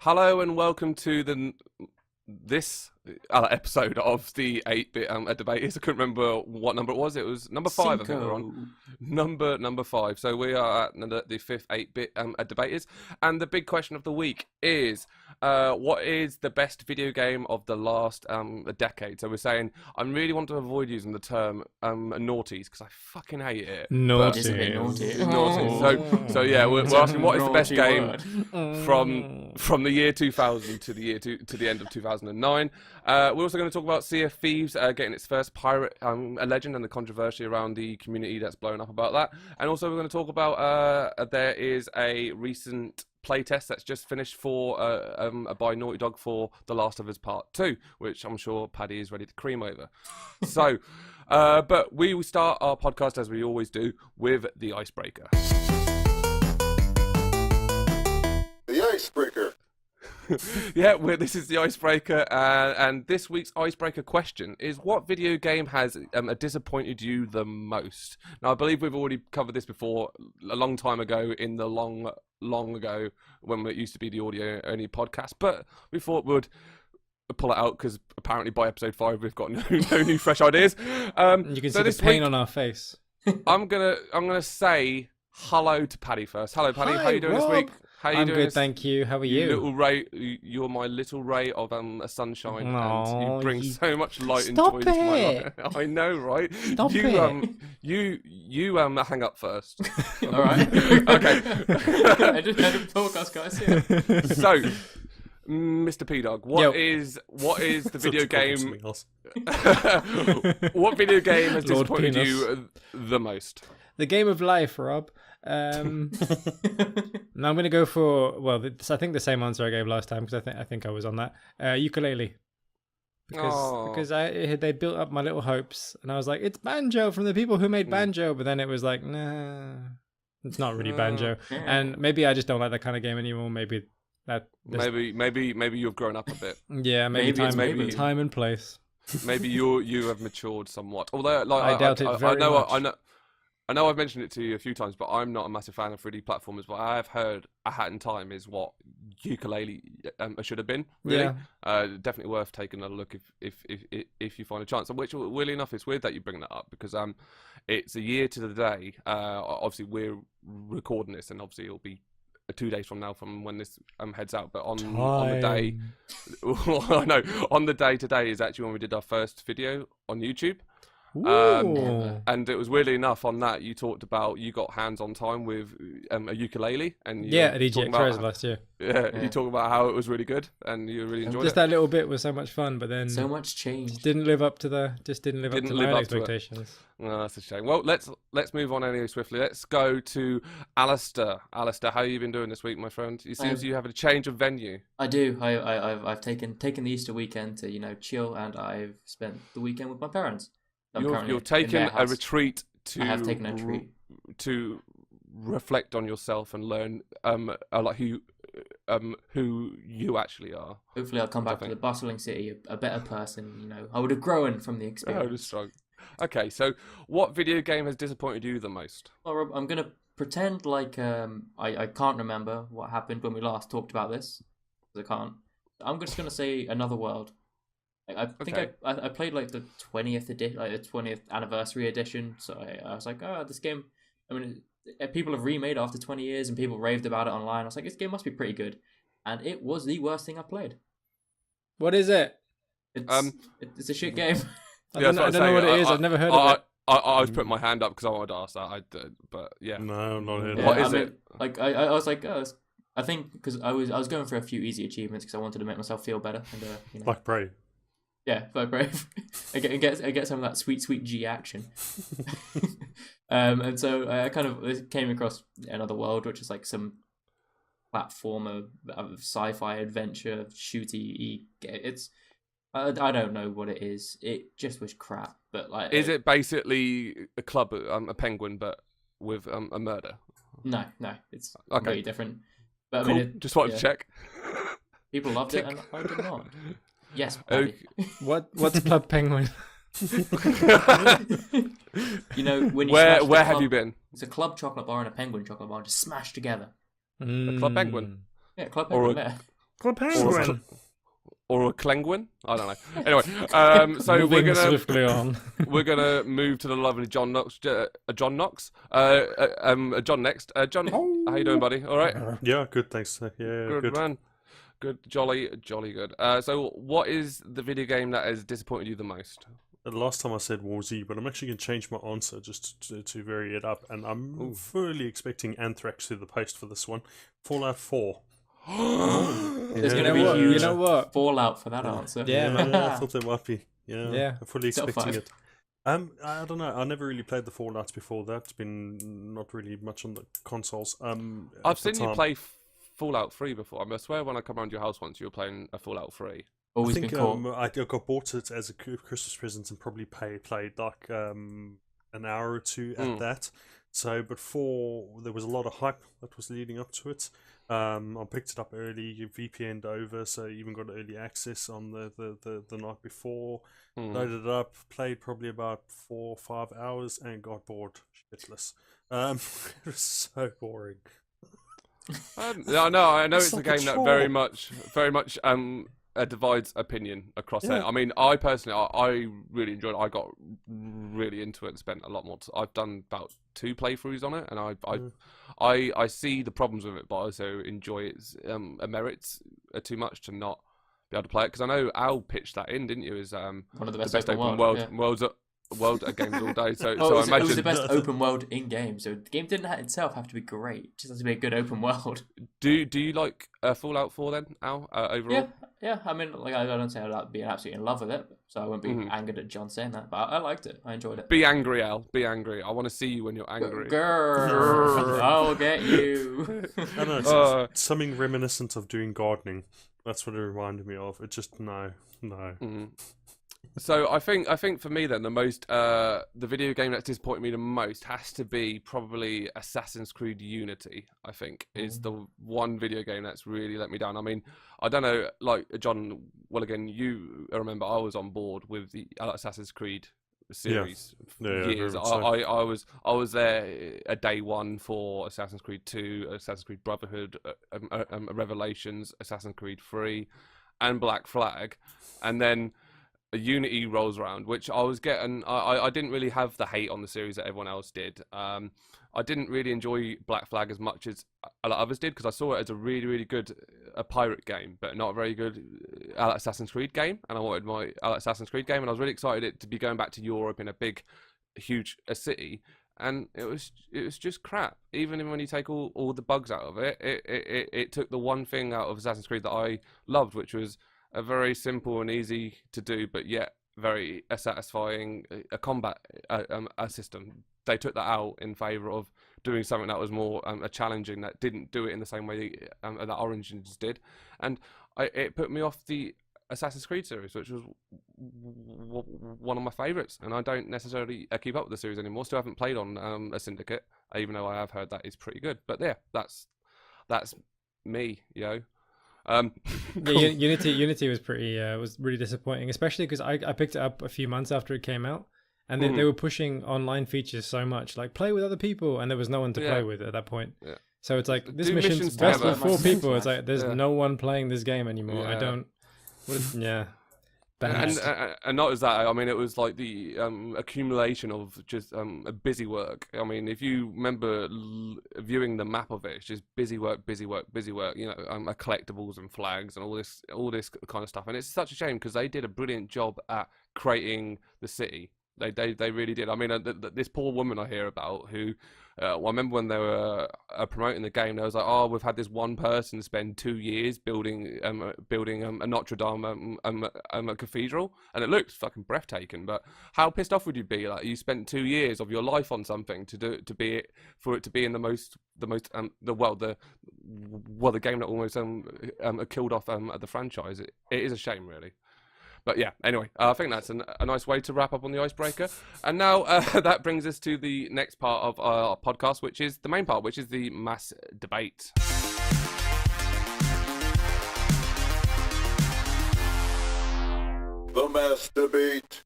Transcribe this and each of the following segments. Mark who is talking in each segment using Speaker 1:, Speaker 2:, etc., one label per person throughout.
Speaker 1: Hello and welcome to this episode of the 8-bit debaters. I couldn't remember what number it was. It was number 5, I think we're on. Number 5. So we are at the 5th 8-bit debaters. And the big question of the week is, what is the best video game of the last decade? So we're saying, I really want to avoid using the term noughties because I fucking hate it.
Speaker 2: Naughty.
Speaker 1: So yeah, we're asking what is the best game from the year 2000 to the end of 2009. We're also going to talk about Sea of Thieves getting its first pirate legend and the controversy around the community that's blown up about that. And also we're going to talk about there is a recent playtest that's just finished for by Naughty Dog for The Last of Us Part 2, which I'm sure Paddy is ready to cream over. So, but we will start our podcast as we always do with the icebreaker.
Speaker 3: The icebreaker.
Speaker 1: Yeah, this is the icebreaker, and this week's icebreaker question is: what video game has disappointed you the most? Now, I believe we've already covered this before a long time ago in the long ago when it used to be the audio only podcast, but we thought we'd pull it out because apparently by episode 5 we've got no new fresh ideas.
Speaker 2: You can see the pain on our face.
Speaker 1: I'm gonna say hello to Paddy first. Hello, Paddy.
Speaker 2: Hi,
Speaker 1: how you doing
Speaker 2: Rob.
Speaker 1: this week? How you
Speaker 2: I'm
Speaker 1: doing
Speaker 2: good, thank you. How are you?
Speaker 1: Little ray, you're my little ray of a sunshine, and you bring so much light and
Speaker 2: Stop
Speaker 1: joy into my
Speaker 2: it.
Speaker 1: life. I know, right?
Speaker 2: Stop it.
Speaker 1: You hang up first.
Speaker 4: All right.
Speaker 1: Okay.
Speaker 4: I just had a podcast, guys. Yeah.
Speaker 1: So, Mr. P-Dog, what is the video game? What video game has
Speaker 2: Lord
Speaker 1: disappointed
Speaker 2: Penis.
Speaker 1: you the most?
Speaker 2: The game of life, Rob. Now I'm going to go for I think the same answer I gave last time because I think I was on that ukulele because they built up my little hopes and I was like, it's Banjo from the people who made Banjo, but then it was like, nah, it's not really Banjo, and maybe I just don't like that kind of game anymore. Maybe
Speaker 1: you've grown up a bit.
Speaker 2: Yeah, maybe time and place.
Speaker 1: Maybe you have matured somewhat. Although, like,
Speaker 2: I doubt it very much.
Speaker 1: I know I've mentioned it to you a few times, but I'm not a massive fan of 3D platformers. But I have heard A Hat in Time is what ukulele should have been. Really, definitely worth taking a look if you find a chance. And which, weirdly enough, it's weird that you bring that up because it's a year to the day. Obviously, we're recording this, and obviously it'll be 2 days from now from when this heads out. But on the day, I know on the day today is actually when we did our first video on YouTube. And it was weirdly enough on that you talked about you got hands-on time with a ukulele and
Speaker 2: at EGX last year.
Speaker 1: You talk about how it was really good and you really enjoyed
Speaker 2: just
Speaker 1: it.
Speaker 2: That little bit was so much fun, but then
Speaker 4: so much change.
Speaker 2: Didn't live up to my expectations.
Speaker 1: No, that's a shame. Well, let's move on anyway swiftly. Let's go to Alistair. Alistair, how have you been doing this week, my friend? It seems you have a change of venue.
Speaker 4: I do. I've taken the Easter weekend to chill, and I've spent the weekend with my parents.
Speaker 1: You've taken a retreat
Speaker 4: I have taken a retreat
Speaker 1: to reflect on yourself and learn like who you actually are.
Speaker 4: Hopefully I'll come back to the bustling city a better person. I would have grown from the experience.
Speaker 1: Strong. Okay, so what video game has disappointed you the most?
Speaker 4: Well, Rob, I'm going to pretend like I can't remember what happened when we last talked about this, because I can't. I'm just going to say Another World. I think I played like the 20th edition, like the 20th anniversary edition. So I was like, this game. I mean, people have remade after 20 years, and people raved about it online. I was like, this game must be pretty good, and it was the worst thing I played.
Speaker 2: What is it?
Speaker 4: It's a shit game.
Speaker 2: I don't know what it is. I've never heard of it.
Speaker 1: I was putting my hand up because I wanted to ask that. I did, but yeah.
Speaker 3: No, I'm not here.
Speaker 1: What is it?
Speaker 4: Like I was like, I think because I was going for a few easy achievements because I wanted to make myself feel better. And,
Speaker 3: Like Brave.
Speaker 4: Yeah, like Brave. I get some of that sweet G action. And so I kind of came across Another World, which is like some platformer, sci-fi adventure, shooty. It's I don't know what it is. It just was crap. But like,
Speaker 1: is it basically a club, a penguin, but with a murder?
Speaker 4: No, it's completely different. But
Speaker 1: cool.
Speaker 4: I mean,
Speaker 1: just wanted to check.
Speaker 4: People loved it, and I did not. Yes.
Speaker 1: Okay.
Speaker 2: What's Club Penguin?
Speaker 4: When you
Speaker 1: where have you been?
Speaker 4: It's a club chocolate bar and a penguin chocolate bar just smashed together.
Speaker 1: A Club Penguin.
Speaker 4: Yeah, Club Penguin.
Speaker 3: Got a penguin.
Speaker 1: Or a Klenguin? I don't know. Anyway, so
Speaker 2: Moving swiftly on.
Speaker 1: we're gonna move to the lovely John Knox. John Knox. John next. John, how you doing, buddy? All right.
Speaker 3: Yeah, good. Thanks. Yeah,
Speaker 1: Good man. Good, jolly good. So, what is the video game that has disappointed you the most?
Speaker 3: The last time I said War Z, but I'm actually going to change my answer just to vary it up, and I'm fully expecting Anthrax to the post for this one. Fallout 4.
Speaker 4: There's going to be huge fallout for that answer.
Speaker 2: Yeah, man.
Speaker 3: I thought there might be. Yeah. I'm fully expecting it. I don't know. I never really played the Fallouts before that. It's been not really much on the consoles.
Speaker 1: I've seen you play Fallout 3 before. I swear when I come around your house once, you were playing a Fallout 3.
Speaker 4: Always
Speaker 3: I think
Speaker 4: been cool.
Speaker 3: I got bought it as a Christmas present and probably played like an hour or two at that. So, but there was a lot of hype that was leading up to it. I picked it up early, VPN'd over, so even got early access on the night before. Loaded it up, played probably about 4 or 5 hours, and got bored shitless. It was so boring.
Speaker 1: I know it's a game that very much divides opinion across it. I mean, I personally, I really enjoyed it. I got really into it and spent a lot more. I've done about 2 playthroughs on it, and I see the problems with it, but I also enjoy its merits too much to not be able to play it. Because I know Al pitched that in, didn't you? As one
Speaker 4: of the best
Speaker 1: open world at games all day. So,
Speaker 4: I imagine it was the
Speaker 1: imagine.
Speaker 4: best open world in game. So the game didn't itself have to be great. It just has to be a good open world.
Speaker 1: Do you like Fallout 4 then, Al? Overall?
Speaker 4: Yeah. I mean, like I don't say I'd be absolutely in love with it, so I wouldn't be angered at John saying that. But I liked it. I enjoyed it.
Speaker 1: Be angry, Al. Be angry. I want to see you when you're angry.
Speaker 4: Grrr. I'll get you.
Speaker 3: I don't know. It's something reminiscent of doing gardening. That's what it reminded me of. It just no.
Speaker 1: So I think for me then the video game that's disappointed me the most has to be probably Assassin's Creed Unity. I think is the one video game that's really let me down. I mean, I don't know, like John. Well, again, you remember I was on board with the Assassin's Creed series for years. I was there at day one for Assassin's Creed 2, Assassin's Creed Brotherhood, Revelations, Assassin's Creed 3, and Black Flag, and then Unity rolls around, which I was getting. I didn't really have the hate on the series that everyone else did. I didn't really enjoy Black Flag as much as a lot of others did, because I saw it as a really, really good pirate game, but not a very good Assassin's Creed game. And I wanted my Assassin's Creed game, and I was really excited to be going back to Europe in a big, huge city. And it was just crap. Even when you take all the bugs out of it, it took the one thing out of Assassin's Creed that I loved, which was a very simple and easy to do, but yet very satisfying combat system. They took that out in favour of doing something that was more challenging, that didn't do it in the same way that Origins did, and it put me off the Assassin's Creed series, which was one of my favourites, and I don't necessarily keep up with the series anymore. Still haven't played on a Syndicate, even though I have heard that is pretty good. But yeah, that's me, yo.
Speaker 2: Unity was was really disappointing, especially because I picked it up a few months after it came out, and they were pushing online features so much, like play with other people, and there was no one to play with at that point. Yeah. So it's like this mission's best for 4 people. It's like there's no one playing this game anymore. Yeah. I don't.
Speaker 1: And not as that, I mean, it was like the accumulation of just busy work. I mean, if you remember viewing the map of it, it's just busy work. You know, collectibles and flags and all this kind of stuff. And it's such a shame, because they did a brilliant job at creating the city. They really did. I mean, this poor woman I hear about who. I remember when they were promoting the game, they was like, "Oh, we've had this one person spend 2 years building a Notre Dame a cathedral, and it looked fucking breathtaking." But how pissed off would you be? Like, you spent 2 years of your life on something for it to be in the game that almost killed off the franchise. It is a shame, really. But yeah, anyway, I think that's a nice way to wrap up on the icebreaker. And now that brings us to the next part of our podcast, which is the main part, which is the mass debate.
Speaker 3: The mass debate.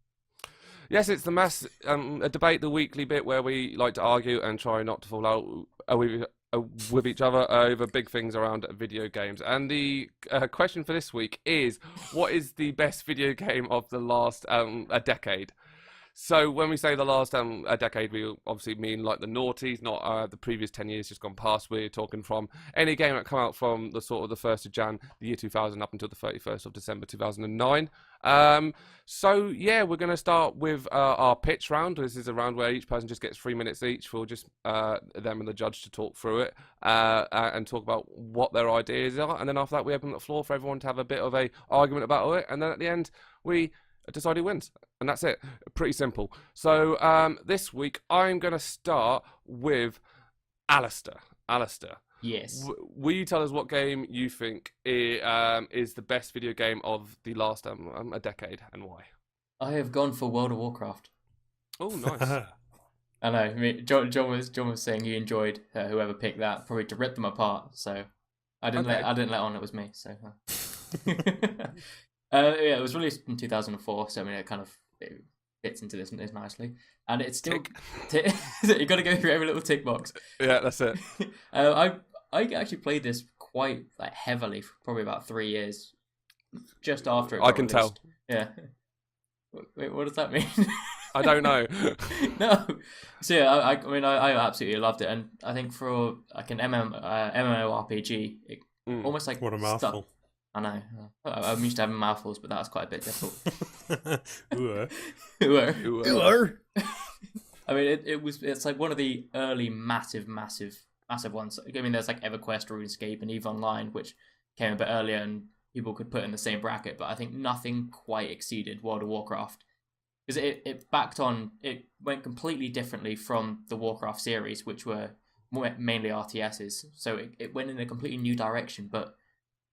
Speaker 1: Yes, it's the mass debate, the weekly bit where we like to argue and try not to fall out with each other over big things around video games. And the question for this week is, what is the best video game of the last a decade? So when we say the last a decade, we obviously mean like the noughties, not the previous 10 years just gone past. We're talking from any game that come out from the sort of the 1st of Jan, the year 2000 up until the 31st of December 2009. So yeah, we're going to start with our pitch round. This is a round where each person just gets 3 minutes each for just them and the judge to talk through it and talk about what their ideas are. And then after that, we open the floor for everyone to have a bit of a argument about it. And then at the end, we decide who wins, and that's it. Pretty simple. So this week I'm going to start with Alistair. Alistair,
Speaker 4: Yes.
Speaker 1: will you tell us what game you think is the best video game of the last a decade, and why?
Speaker 4: I have gone for World of Warcraft.
Speaker 1: Oh, nice.
Speaker 4: I know. I mean, John was saying he enjoyed whoever picked that, probably to rip them apart. So I didn't let on it was me. So. Yeah, it was released in 2004, so I mean, it fits into this nicely, and it's still. You got to go through every little tick box.
Speaker 1: Yeah, that's it.
Speaker 4: I actually played this quite heavily for probably about 3 years, just after it got
Speaker 1: I can
Speaker 4: released.
Speaker 1: tell.
Speaker 4: Yeah. Wait, what does that mean?
Speaker 1: I don't know.
Speaker 4: No. So yeah, I absolutely loved it, and I think for like an MMORPG, it almost like
Speaker 3: what a mouthful.
Speaker 4: I know. I'm used to having mouthfuls, but that's quite a bit difficult.
Speaker 3: Ooh.
Speaker 4: I mean, it's like one of the early massive ones. I mean, there's like EverQuest, RuneScape, and EVE Online, which came a bit earlier, and people could put in the same bracket. But I think nothing quite exceeded World of Warcraft, because it went completely differently from the Warcraft series, which were mainly RTSs. So it went in a completely new direction, but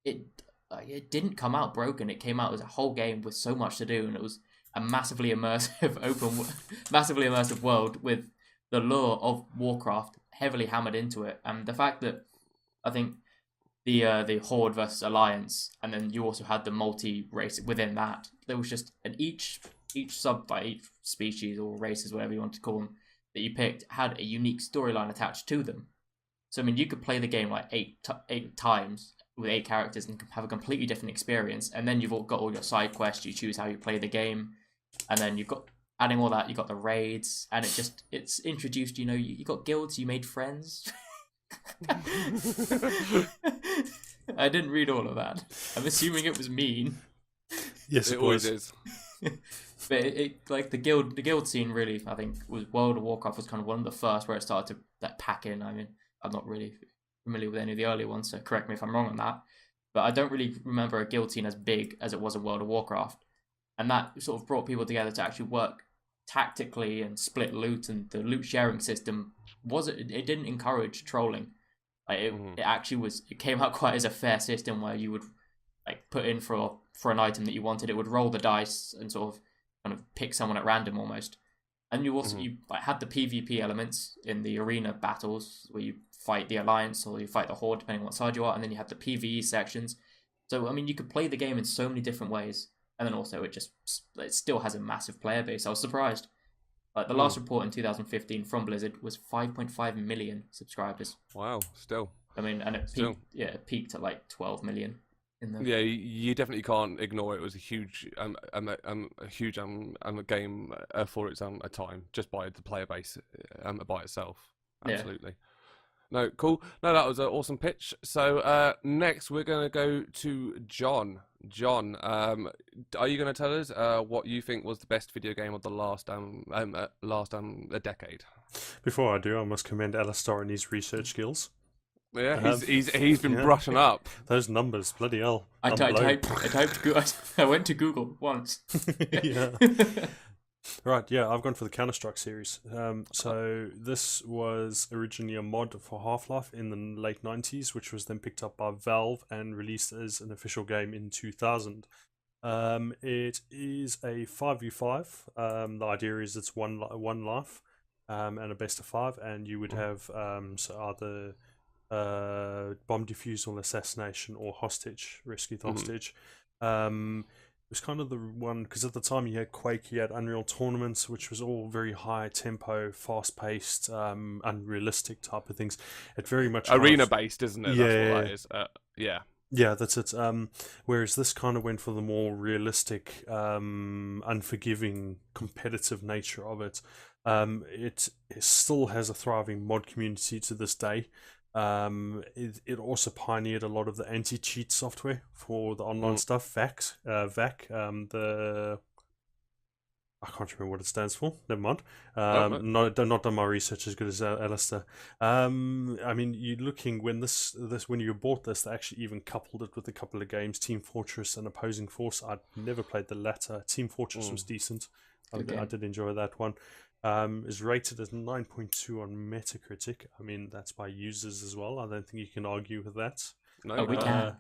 Speaker 4: it didn't come out broken. It came out as a whole game with so much to do, and it was a massively immersive world with the lure of Warcraft heavily hammered into it. And the fact that I think the Horde versus Alliance, and then you also had the multi-race within that. There was just each species or races, whatever you want to call them, that you picked had a unique storyline attached to them. So I mean, you could play the game like eight times with 8 characters and have a completely different experience. And then you've got all your side quests. You choose how you play the game, and then you've got adding all that. You got the raids, and it's introduced. You got guilds. You made friends. I didn't read all of that. I'm assuming it was mean.
Speaker 3: Yes,
Speaker 1: it always is.
Speaker 4: But it like the guild scene really, I think, was World of Warcraft was kind of one of the first where it started to pack in. I mean, I'm not really familiar with any of the early ones, so correct me if I'm wrong on that. But I don't really remember a guild scene as big as it was in World of Warcraft, and that sort of brought people together to actually work tactically and split loot. And the loot sharing system it didn't encourage trolling. It actually it came out quite as a fair system where you would like put in for an item that you wanted. It would roll the dice and sort of kind of pick someone at random almost. And you also you had the PvP elements in the arena battles where you fight the Alliance or you fight the Horde, depending on what side you are, and then you had the PvE sections. So I mean, you could play the game in so many different ways, and then also it still has a massive player base. I was surprised. Like the last report in 2015 from Blizzard was 5.5 million subscribers.
Speaker 1: Wow, still.
Speaker 4: I mean, and it peaked at like 12 million.
Speaker 1: Yeah, you definitely can't ignore it. It was a huge game for its a time, just by the player base by itself. Absolutely. Yeah. No, cool. No, that was an awesome pitch. So next we're going to go to John. John, are you going to tell us what you think was the best video game of the last a decade?
Speaker 3: Before I do, I must commend Alistair and his research skills.
Speaker 1: Yeah, he's been brushing up.
Speaker 3: Those numbers, bloody hell.
Speaker 4: I went to Google once.
Speaker 3: Yeah. Right, yeah, I've gone for the Counter-Strike series. So this was originally a mod for Half-Life in the late 90s, which was then picked up by Valve and released as an official game in 2000. It is a 5v5. The idea is it's one life and a best of 5, and you would have either bomb defusal, assassination, or hostage, rescued hostage. was kind of the one, because at the time you had Quake, you had Unreal Tournaments, which was all very high tempo, fast paced, unrealistic type of things. It very much
Speaker 1: arena based, isn't it?
Speaker 3: Yeah,
Speaker 1: that's what that is. Yeah.
Speaker 3: Yeah, that's it. Whereas this kind of went for the more realistic, unforgiving, competitive nature of it. It still has a thriving mod community to this day. It also pioneered a lot of the anti-cheat software for the online stuff. VAC. I can't remember what it stands for. Never mind. Not done my research as good as Alistair. I mean, you're looking when when you bought this, they actually even coupled it with a couple of games, Team Fortress and Opposing Force. I'd never played the latter. Team Fortress was decent. I did enjoy that one. Is rated as 9.2 on Metacritic. I mean, that's by users as well. I don't think you can argue with that.
Speaker 4: No, we can.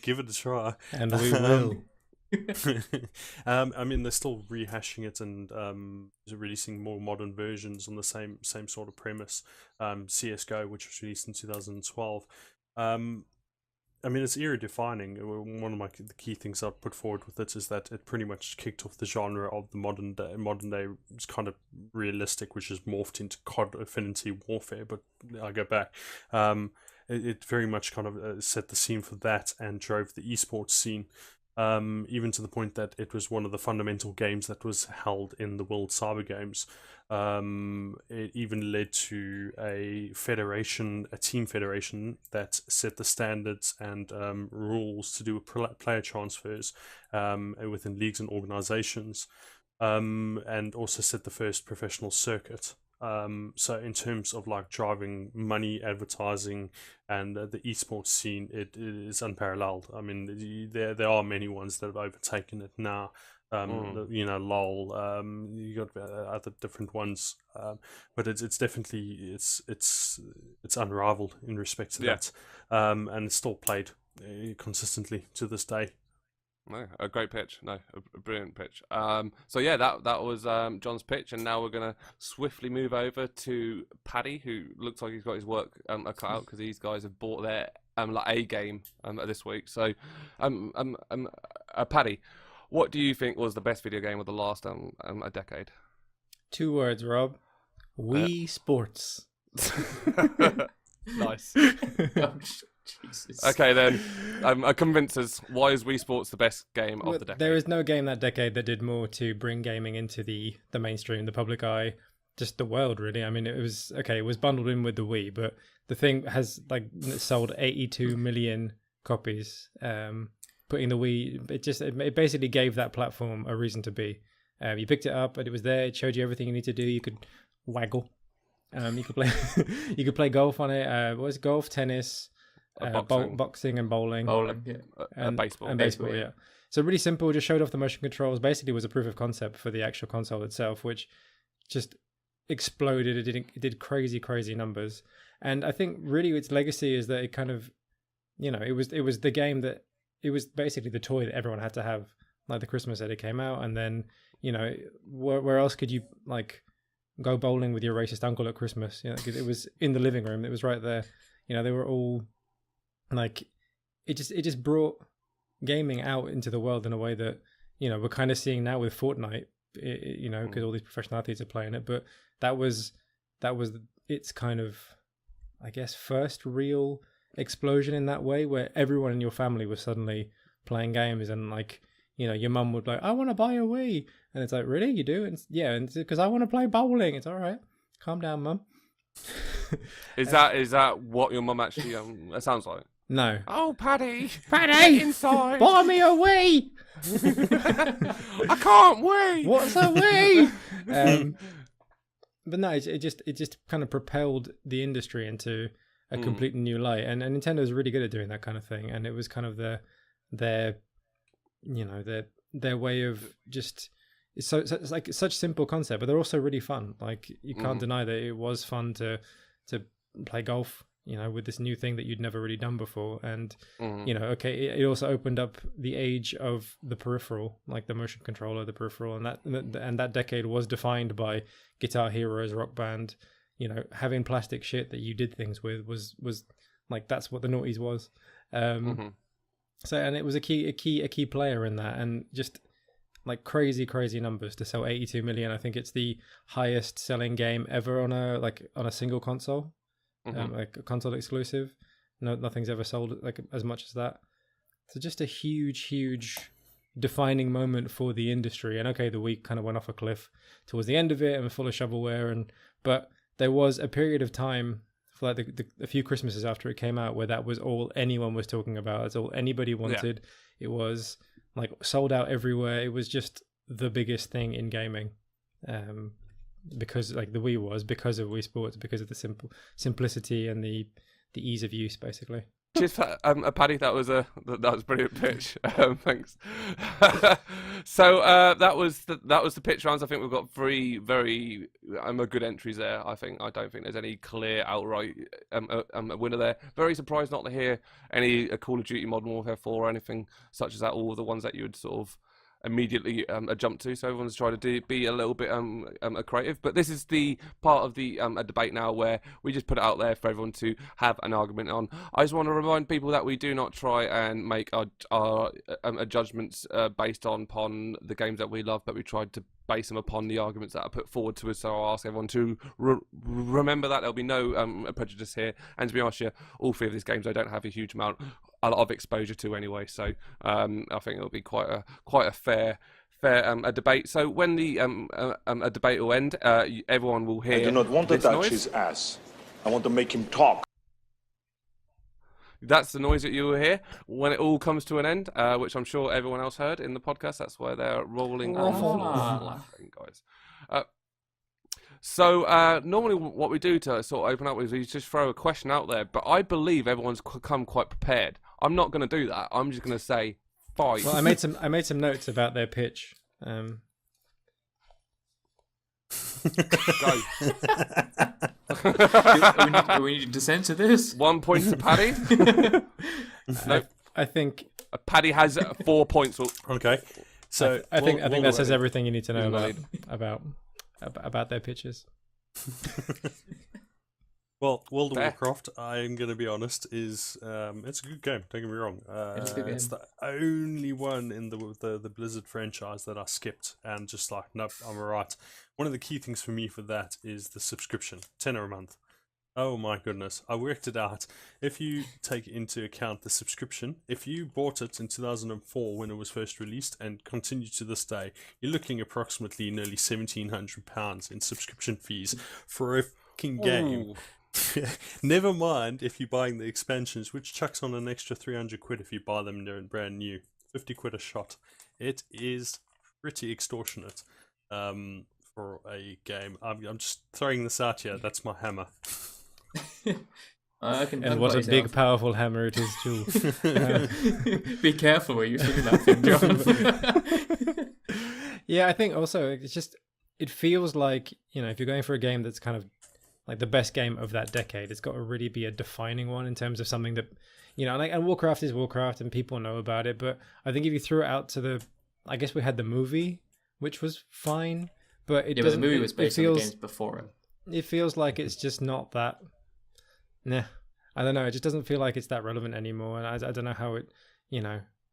Speaker 3: Give it a try.
Speaker 2: And we will.
Speaker 3: I mean, they're still rehashing it and releasing more modern versions on the same sort of premise. CS:GO, which was released in 2012. I mean, it's era defining. One of the key things I've put forward with it is that it pretty much kicked off the genre of the modern day. It's kind of realistic, which has morphed into COD Affinity Warfare. But I go back. It very much kind of set the scene for that and drove the esports scene. Even to the point that it was one of the fundamental games that was held in the World Cyber Games. It even led to a team federation that set the standards and rules to do with player transfers within leagues and organizations, and also set the first professional circuit. So in terms of like driving money, advertising, and the esports scene, it is unparalleled. I mean, there are many ones that have overtaken it now. You know, LOL. You got other different ones, but it's definitely it's unrivaled in respect to that, and it's still played consistently to this day.
Speaker 1: No, a great pitch. No, a brilliant pitch. So yeah, that was John's pitch, and now we're gonna swiftly move over to Paddy, who looks like he's got his work cut out because these guys have bought their like A game this week. So, Paddy, what do you think was the best video game of the last a decade?
Speaker 2: 2 words, Rob. Wii Sports.
Speaker 1: Nice.
Speaker 4: Jesus.
Speaker 1: Okay then, convince us. Why is Wii Sports the best game of the decade?
Speaker 2: There is no game that decade that did more to bring gaming into the mainstream, the public eye, just the world really. I mean, it was bundled in with the Wii, but the thing has sold 82 million copies. Putting the Wii, it basically gave that platform a reason to be. You picked it up, and it was there. It showed you everything you need to do. You could waggle. You could play. You could play golf on it. What was it? Golf, tennis. Boxing and bowling,
Speaker 1: and baseball,
Speaker 2: yeah. So really simple. Just showed off the motion controls. Basically, was a proof of concept for the actual console itself, which just exploded. It did crazy numbers. And I think really its legacy is that it kind of, it was the game that it was basically the toy that everyone had to have, like the Christmas that it came out. And then where else could you like go bowling with your racist uncle at Christmas? Because it was in the living room. It was right there. They were all. Like it just brought gaming out into the world in a way that we're kind of seeing now with Fortnite, because all these professional athletes are playing it. But that was its kind of, I guess, first real explosion in that way, where everyone in your family was suddenly playing games, and like your mum would be like, I want to buy a Wii, and it's like, really, you do? And yeah, and because I want to play bowling. It's all right, calm down, mum.
Speaker 1: Is that what your mum actually it sounds like?
Speaker 2: No.
Speaker 1: Oh, Paddy,
Speaker 2: get
Speaker 1: inside.
Speaker 2: Buy me a Wii.
Speaker 1: I can't wait.
Speaker 2: What's a Wii? But no, it just kind of propelled the industry into a completely new light, and Nintendo was really good at doing that kind of thing, and it was kind of their way of just. It's like such simple concept, but they're also really fun. Like you can't deny that it was fun to play golf, with this new thing that you'd never really done before. And it also opened up the age of the peripheral, like the motion controller, the peripheral, and that decade was defined by Guitar Heroes, Rock Band. Having plastic shit that you did things with was like that's what the noughties was. So, and it was a key player in that, and just like crazy numbers to sell 82 million. I think it's the highest selling game ever on a single console, like a console exclusive. No, nothing's ever sold like as much as that. So just a huge defining moment for the industry. And okay, the Wii kind of went off a cliff towards the end of it and full of shovelware, but there was a period of time for like a few Christmases after it came out where that was all anyone was talking about. That's all anybody wanted. Yeah. It was like sold out everywhere. It was just the biggest thing in gaming, because like the Wii was, because of Wii Sports, because of the simplicity and the ease of use, basically.
Speaker 1: Cheers, Paddy. That was a brilliant pitch. Thanks. So that was the pitch rounds. I think we've got three very good entries there. I don't think there's any clear outright winner there. Very surprised not to hear any Call of Duty Modern Warfare 4 or anything such as that. All the ones that you would sort of immediately jump to. So everyone's trying to be a little bit creative. But this is the part of the a debate now where we just put it out there for everyone to have an argument on. I just want to remind people that we do not try and make our judgments based upon the games that we love, but we tried to base them upon the arguments that are put forward to us. So I'll ask everyone to remember that there'll be no prejudice here. And to be honest, all three of these games I don't have a lot of exposure to anyway. So I think it'll be quite a fair a debate. So when the a debate will end, everyone will hear.
Speaker 5: I do not want to touch
Speaker 1: noise.
Speaker 5: His ass. I want to make him talk.
Speaker 1: That's the noise that you will hear when it all comes to an end, which I'm sure everyone else heard in the podcast. That's why they're rolling on the floor laughing, guys. So normally what we do to sort of open up is we just throw a question out there, but I believe everyone's come quite prepared. I'm not going to do that. I'm just going to say fight.
Speaker 2: Well, I made some notes about their pitch.
Speaker 1: Go.
Speaker 4: we need to censor this.
Speaker 1: 1 point to Paddy. Nope.
Speaker 2: I think
Speaker 1: Paddy has 4 points.
Speaker 3: Okay, so
Speaker 2: I think that says everything you need to know about their pitches.
Speaker 3: Well, World of Warcraft, I'm going to be honest, is it's a good game. Don't get me wrong. It's the only one in the Blizzard franchise that I skipped and just like, nope, I'm alright. One of the key things for me for that is the subscription, $10 a month. Oh my goodness, I worked it out. If you take into account the subscription, if you bought it in 2004 when it was first released and continue to this day, you're looking approximately nearly £1,700 in subscription fees for a fucking game. Ooh. Never mind if you're buying the expansions, which chucks on an extra 300 quid if you buy them brand new. 50 quid a shot. It is pretty extortionate for a game. I'm just throwing this out here. That's my hammer.
Speaker 2: And what a big, powerful hammer it is too.
Speaker 4: Be careful where you say that thing, John.
Speaker 2: Yeah, I think also it feels like, if you're going for a game that's kind of like the best game of that decade, it's got to really be a defining one in terms of something that, and Warcraft is Warcraft and people know about it. But I think if you threw it out to I guess we had the movie, which was fine, but it doesn't.
Speaker 4: But the movie was based on the games before it.
Speaker 2: It feels like it's just not that. Nah, I don't know. It just doesn't feel like it's that relevant anymore, and I don't know how it,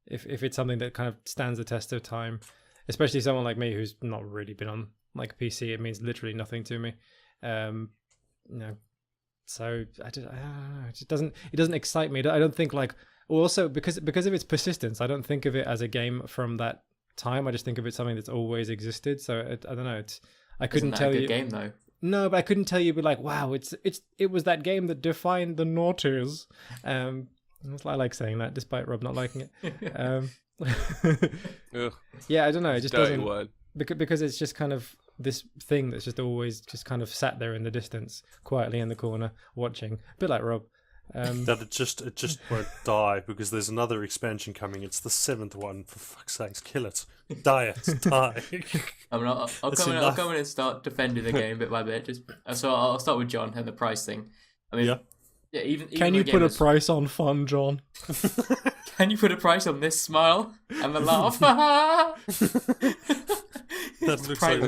Speaker 2: if it's something that kind of stands the test of time, especially someone like me who's not really been on like PC. It means literally nothing to me. So I don't know. It doesn't excite me. I don't think also because of its persistence, I don't think of it as a game from that time. I just think of it something that's always existed. So I don't know. I couldn't tell you.
Speaker 4: Isn't that a good game though?
Speaker 2: No, but I couldn't tell you. But like, wow, it was that game that defined the noughties. I like saying that, despite Rob not liking it. Yeah, I don't know. It just doesn't. Word. Because it's just kind of this thing that's just always just kind of sat there in the distance, quietly in the corner, watching. A bit like Rob.
Speaker 3: That it just won't die because there's another expansion coming. It's the 7th one. For fuck's sakes, kill it. Die it. Die.
Speaker 4: I mean, I'll come in and start defending the game bit by bit. So I'll start with John and the price thing. I mean, yeah. Even
Speaker 2: can you put a price on fun, John?
Speaker 4: Can you put a price on this smile and the laugh?
Speaker 3: That looks like.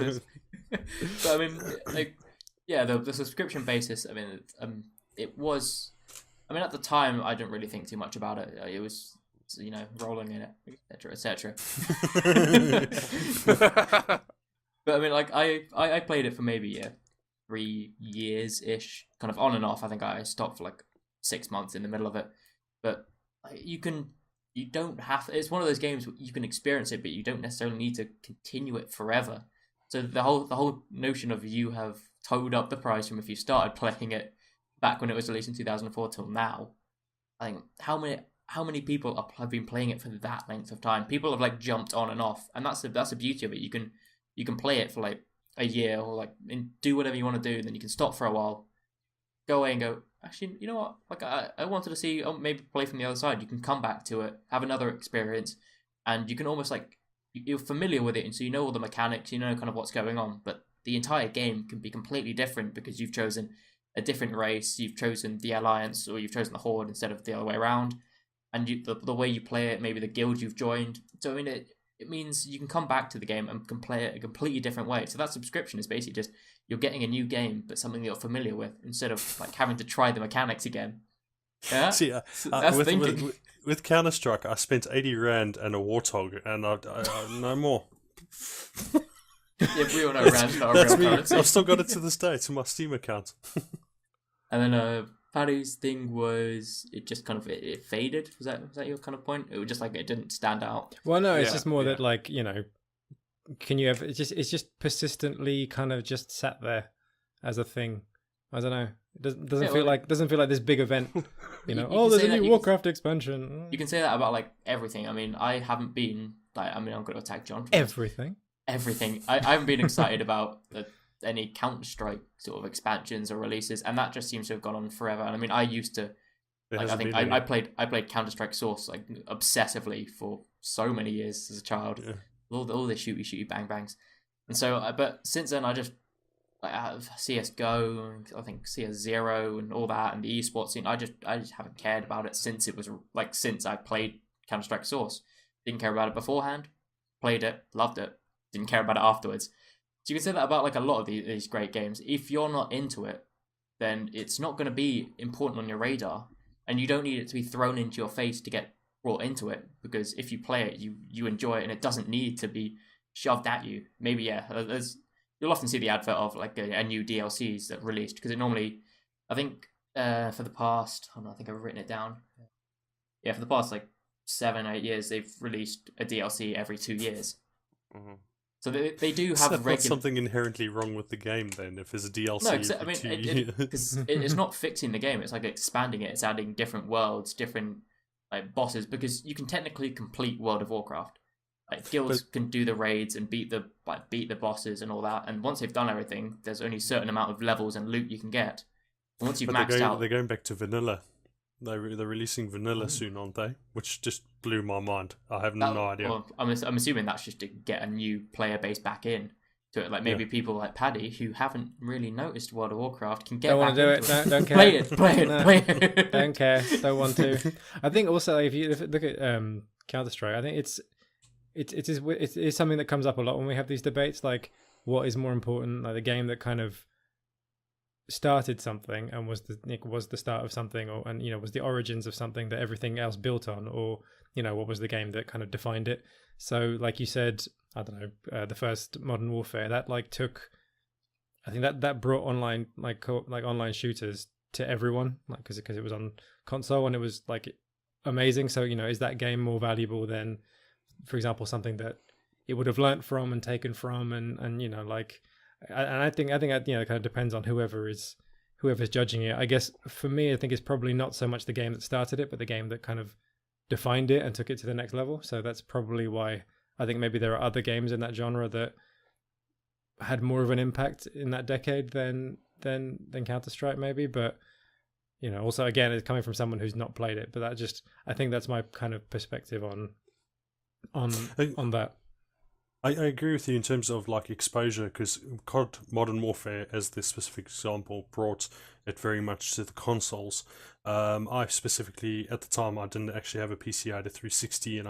Speaker 4: But I mean, the subscription basis. I mean, it was. I mean, at the time, I didn't really think too much about it. It was you know, rolling in it, etc., etc. But I mean, like I played it for maybe 3 years ish, kind of on and off. I think I stopped for like 6 months in the middle of it. But you don't have. It's one of those games where you can experience it, but you don't necessarily need to continue it forever. So the whole notion of you have toed up the price from if you started playing it back when it was released in 2004 till now. I think how many people have been playing it for that length of time? People have like jumped on and off, and that's the beauty of it. You can play it for like a year or like and do whatever you want to do, and then you can stop for a while, go away and go, actually, you know what? Like I wanted to see, maybe play from the other side. You can come back to it, have another experience, and you can almost like you're familiar with it, and so you know all the mechanics, you know kind of what's going on. But the entire game can be completely different because you've chosen a different race, you've chosen the Alliance, or you've chosen the Horde instead of the other way around, and the way you play it, maybe the guild you've joined. So I mean, it means you can come back to the game and can play it a completely different way. So that subscription is basically just you're getting a new game, but something that you're familiar with, instead of like having to try the mechanics again. Yeah,
Speaker 3: See,
Speaker 4: that's thinking.
Speaker 3: With Counter-Strike, I spent 80 rand and a Warthog, and I no more.
Speaker 4: Yeah, we all know Rand's not a real currency.
Speaker 3: I've still got it to this day to my Steam account.
Speaker 4: And then Paddy's thing was it just kind of it faded. Was that your kind of point? It was just like it didn't stand out.
Speaker 2: Well, no, it's just more that like, you know, can you ever? It's just persistently kind of just sat there as a thing. I don't know. It doesn't feel like this big event. You know, there's a new Warcraft expansion.
Speaker 4: You can say that about like everything. I mean, I haven't been like. I mean, I'm going to attack John.
Speaker 2: Everything.
Speaker 4: I haven't been excited about any Counter-Strike sort of expansions or releases, and that just seems to have gone on forever. And I mean, I used to. Like, I played Counter-Strike Source like obsessively for so many years as a child. Yeah. All the shooty bang bangs, and so but since then I just like out of CS:GO, I think CS0 and all that, and the esports scene. I just haven't cared about it since it was like since I played Counter-Strike Source. Didn't care about it beforehand. Played it, loved it. Didn't care about it afterwards. So you can say that about like a lot of these great games. If you're not into it, then it's not going to be important on your radar, and you don't need it to be thrown into your face to get brought into it. Because if you play it, you enjoy it, and it doesn't need to be shoved at you. Maybe you'll often see the advert of like a new DLCs that released, because it normally, I think for the past, I think I've written it down. Yeah, for the past like 7-8 years, they've released a DLC every 2 years. Mm-hmm. So they do have
Speaker 3: regular. Something inherently wrong with the game then, if there's a DLC.
Speaker 4: No, I mean, because it's not fixing the game. It's like expanding it. It's adding different worlds, different like bosses, because you can technically complete World of Warcraft. Like guilds can do the raids and beat the bosses and all that. And once they've done everything, there's only a certain amount of levels and loot you can get. And once you've maxed out,
Speaker 3: they're going back to vanilla. They're releasing vanilla soon, aren't they? Which just blew my mind. I have no idea.
Speaker 4: Well, I'm assuming that's just to get a new player base back in to it. Like maybe people like Paddy who haven't really noticed World of Warcraft can get
Speaker 2: don't
Speaker 4: back
Speaker 2: want to do
Speaker 4: it.
Speaker 2: Don't care.
Speaker 4: Play it.
Speaker 2: Don't care. Don't want to. I think also if you look at Counter-Strike, I think it's something that comes up a lot when we have these debates. Like, what is more important? Like the game that kind of started something and was the start of something, or was the origins of something that everything else built on, or what was the game that kind of defined it. So like you said, I don't know, the first Modern Warfare that like took, I think that brought online like online shooters to everyone, like because it was on console and it was like amazing. So is that game more valuable than, for example, something that it would have learnt from and taken from, and like. And I think it kind of depends on whoever's judging it. I guess for me, I think it's probably not so much the game that started it, but the game that kind of defined it and took it to the next level. So that's probably why I think maybe there are other games in that genre that had more of an impact in that decade than Counter-Strike maybe. But also again, it's coming from someone who's not played it. But I think that's my kind of perspective on that.
Speaker 3: I agree with you in terms of like exposure, because COD Modern Warfare, as this specific example, brought it very much to the consoles. I specifically, at the time, I didn't actually have a PC. I had a 360, and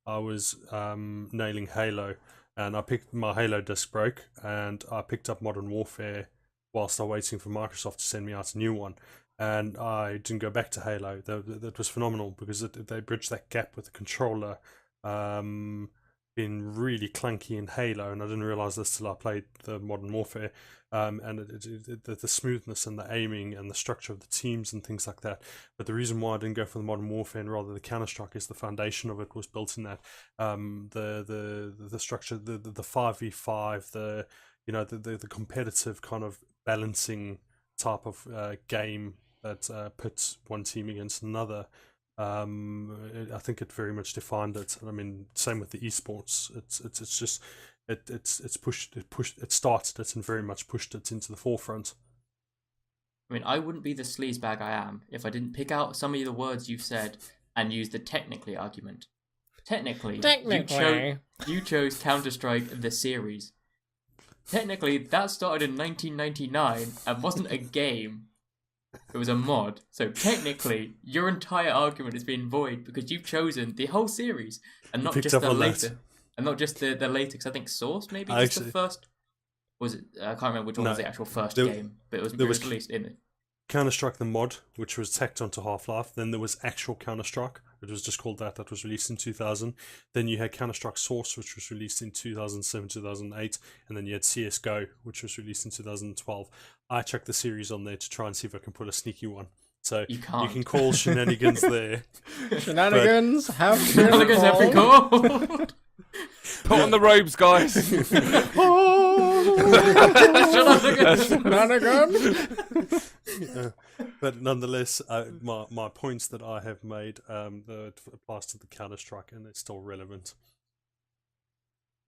Speaker 3: I was nailing Halo, and my Halo disc broke, and I picked up Modern Warfare whilst I was waiting for Microsoft to send me out a new one. and I didn't go back to Halo. That was phenomenal because they bridged that gap with the controller. Been really clunky in Halo, and I didn't realize this till I played the Modern Warfare. And the smoothness and the aiming and the structure of the teams and things like that. But the reason why I didn't go for the Modern Warfare and rather the Counter-Strike is the foundation of it was built in that. The structure, the 5v5, the competitive kind of balancing type of game that pits one team against another. I think it very much defined it. I mean, same with the esports. It's just it started it and very much pushed it into the forefront.
Speaker 4: I mean, I wouldn't be the sleazebag I am if I didn't pick out some of the words you've said and use the technically argument. Technically. You chose Counter-Strike the series. Technically, that started in 1999 and wasn't a game. It was a mod. So technically, your entire argument has been void because you've chosen the whole series and not just the later. And not just the later, because I think Source maybe was the first. Was it? I can't remember which one was the actual first game, but it was released in it.
Speaker 3: Counter-Strike the mod, which was tacked onto Half-Life. Then there was actual Counter-Strike, it was just called that was released in 2000. Then you had Counter-Strike Source, which was released in 2007, 2008. And then you had CSGO, which was released in 2012. I checked the series on there to try and see if I can put a sneaky one. So you can call shenanigans there.
Speaker 2: Shenanigans have
Speaker 4: been called.
Speaker 1: Put on the robes, guys.
Speaker 3: But nonetheless, my points that I have made that applies to the Counter-Strike, and it's still relevant.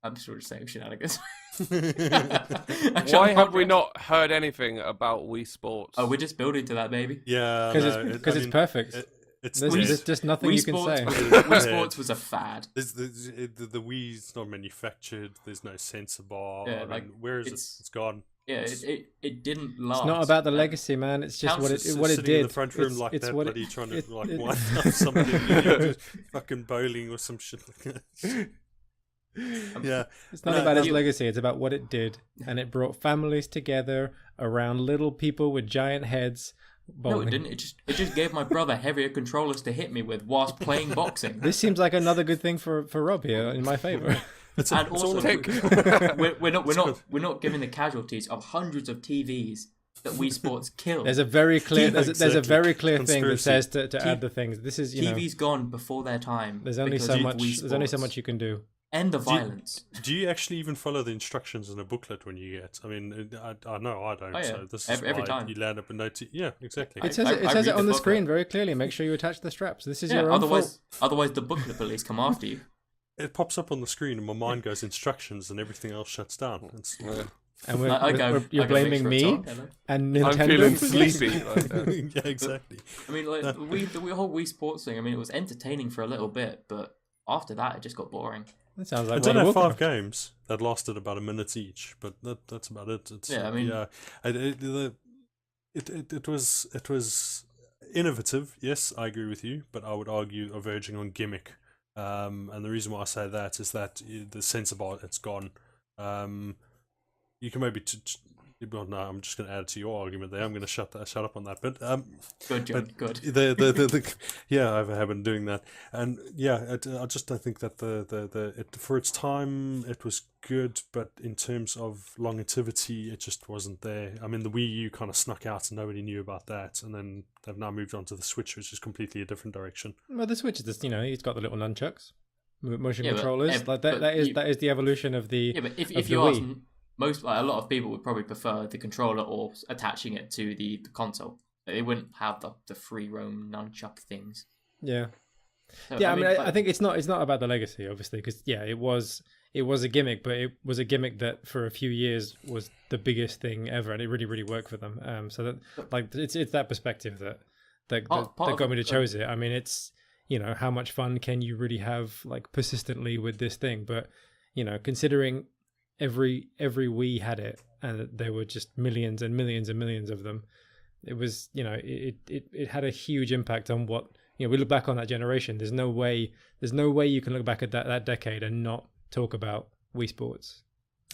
Speaker 4: I'm sure it's saying shenanigans.
Speaker 1: Why have we not heard anything about Wii Sports?
Speaker 4: Oh, we're just building to that, baby.
Speaker 3: Yeah,
Speaker 2: because it's perfect. There's just nothing you can say.
Speaker 4: Wii Sports was a fad.
Speaker 3: The Wii's not manufactured. There's no sensor bar.
Speaker 4: Yeah,
Speaker 3: where is it? It's gone.
Speaker 4: Yeah, it didn't last.
Speaker 2: It's not about the legacy, man. It's just what it did.
Speaker 3: In the front room like that, buddy, trying to wind up something, fucking bowling or some shit like that. Yeah,
Speaker 2: it's not about its legacy. It's about what it did, and it brought families together around little people with giant heads. Bowling.
Speaker 4: No, it didn't. It just gave my brother heavier controllers to hit me with whilst playing boxing.
Speaker 2: This seems like another good thing for Rob here in my favour.
Speaker 4: And also, we're not giving the casualties of hundreds of TVs that Wii Sports killed.
Speaker 2: There's a very clear there's a very clear thing that says to add the things. This is
Speaker 4: TV's gone before their time.
Speaker 2: There's only so much. There's only so much you can do.
Speaker 4: End the violence.
Speaker 3: Do you actually even follow the instructions in a booklet when you get? I mean, I know I don't. Oh, yeah. So this is every time you land up a note. Yeah, exactly.
Speaker 2: It says it on the screen very clearly. Make sure you attach the straps. This is your own fault.
Speaker 4: Otherwise, the booklet police come after you.
Speaker 3: It pops up on the screen, and my mind goes instructions, and everything else shuts down.
Speaker 2: And you're blaming me and Nintendo.
Speaker 1: I'm feeling sleepy.
Speaker 3: Yeah, exactly.
Speaker 4: I mean, like the whole Wii Sports thing. I mean, it was entertaining for a little bit, but after that, it just got boring.
Speaker 2: That sounds like
Speaker 3: I did have 5 games that lasted about a minute each, but that's about it. It was innovative. Yes, I agree with you, but I would argue verging on gimmick. And the reason why I say that is that the sensor bar, it's gone. You can maybe well, no, I'm just going to add to your argument there. I'm going to shut up on that. But
Speaker 4: good, John. Good.
Speaker 3: Yeah, I have a habit of doing that, and yeah, I just don't think that for its time it was good, but in terms of longevity, it just wasn't there. I mean, the Wii U kind of snuck out, and nobody knew about that, and then they've now moved on to the Switch, which is completely a different direction.
Speaker 2: Well, the Switch is just, it's got the little nunchucks, motion controllers. That is the evolution of the.
Speaker 4: Yeah, but if you ask a lot of people would probably prefer the controller or attaching it to the console. They wouldn't have the free roam nunchuck things.
Speaker 2: Yeah. So, yeah, I think it's not about the legacy, obviously, because it was a gimmick, but it was a gimmick that for a few years was the biggest thing ever, and it really, really worked for them. So that it's that perspective that got me to choose it. I mean, it's how much fun can you really have persistently with this thing? But considering every Wii had it, and there were just millions and millions and millions of them. It was, it had a huge impact on what we look back on that generation. There's no way you can look back at that decade and not talk about Wii Sports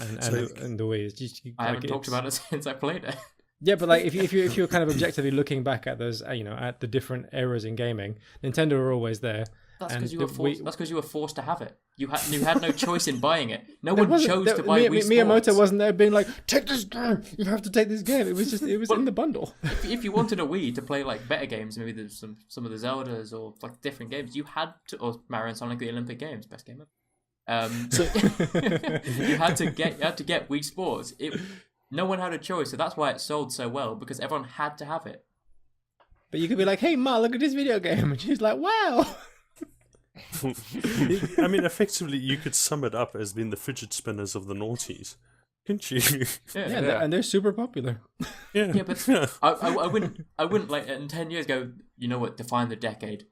Speaker 2: and the Wii.
Speaker 4: I haven't talked about it since I played it.
Speaker 2: Yeah, but like if you're kind of objectively looking back at those, at the different eras in gaming, Nintendo were always there.
Speaker 4: That's because you were forced. That's because you were forced to have it. You had no choice in buying it. No one chose to buy Wii Sports.
Speaker 2: Miyamoto wasn't there being like, take this game. You have to take this game. It was in the bundle.
Speaker 4: If you wanted a Wii to play like better games, maybe there's some of the Zeldas or like different games, you had to, or Mario and Sonic the Olympic Games, best game ever. So you had to get Wii Sports. No one had a choice, so that's why it sold so well, because everyone had to have it.
Speaker 2: But you could be like, hey Ma, look at this video game, and she's like, wow.
Speaker 3: I mean, effectively, you could sum it up as being the fidget spinners of the noughties, couldn't you?
Speaker 2: Yeah. And they're super popular.
Speaker 4: Yeah, but I wouldn't like in 10 years go, you know what, define the decade,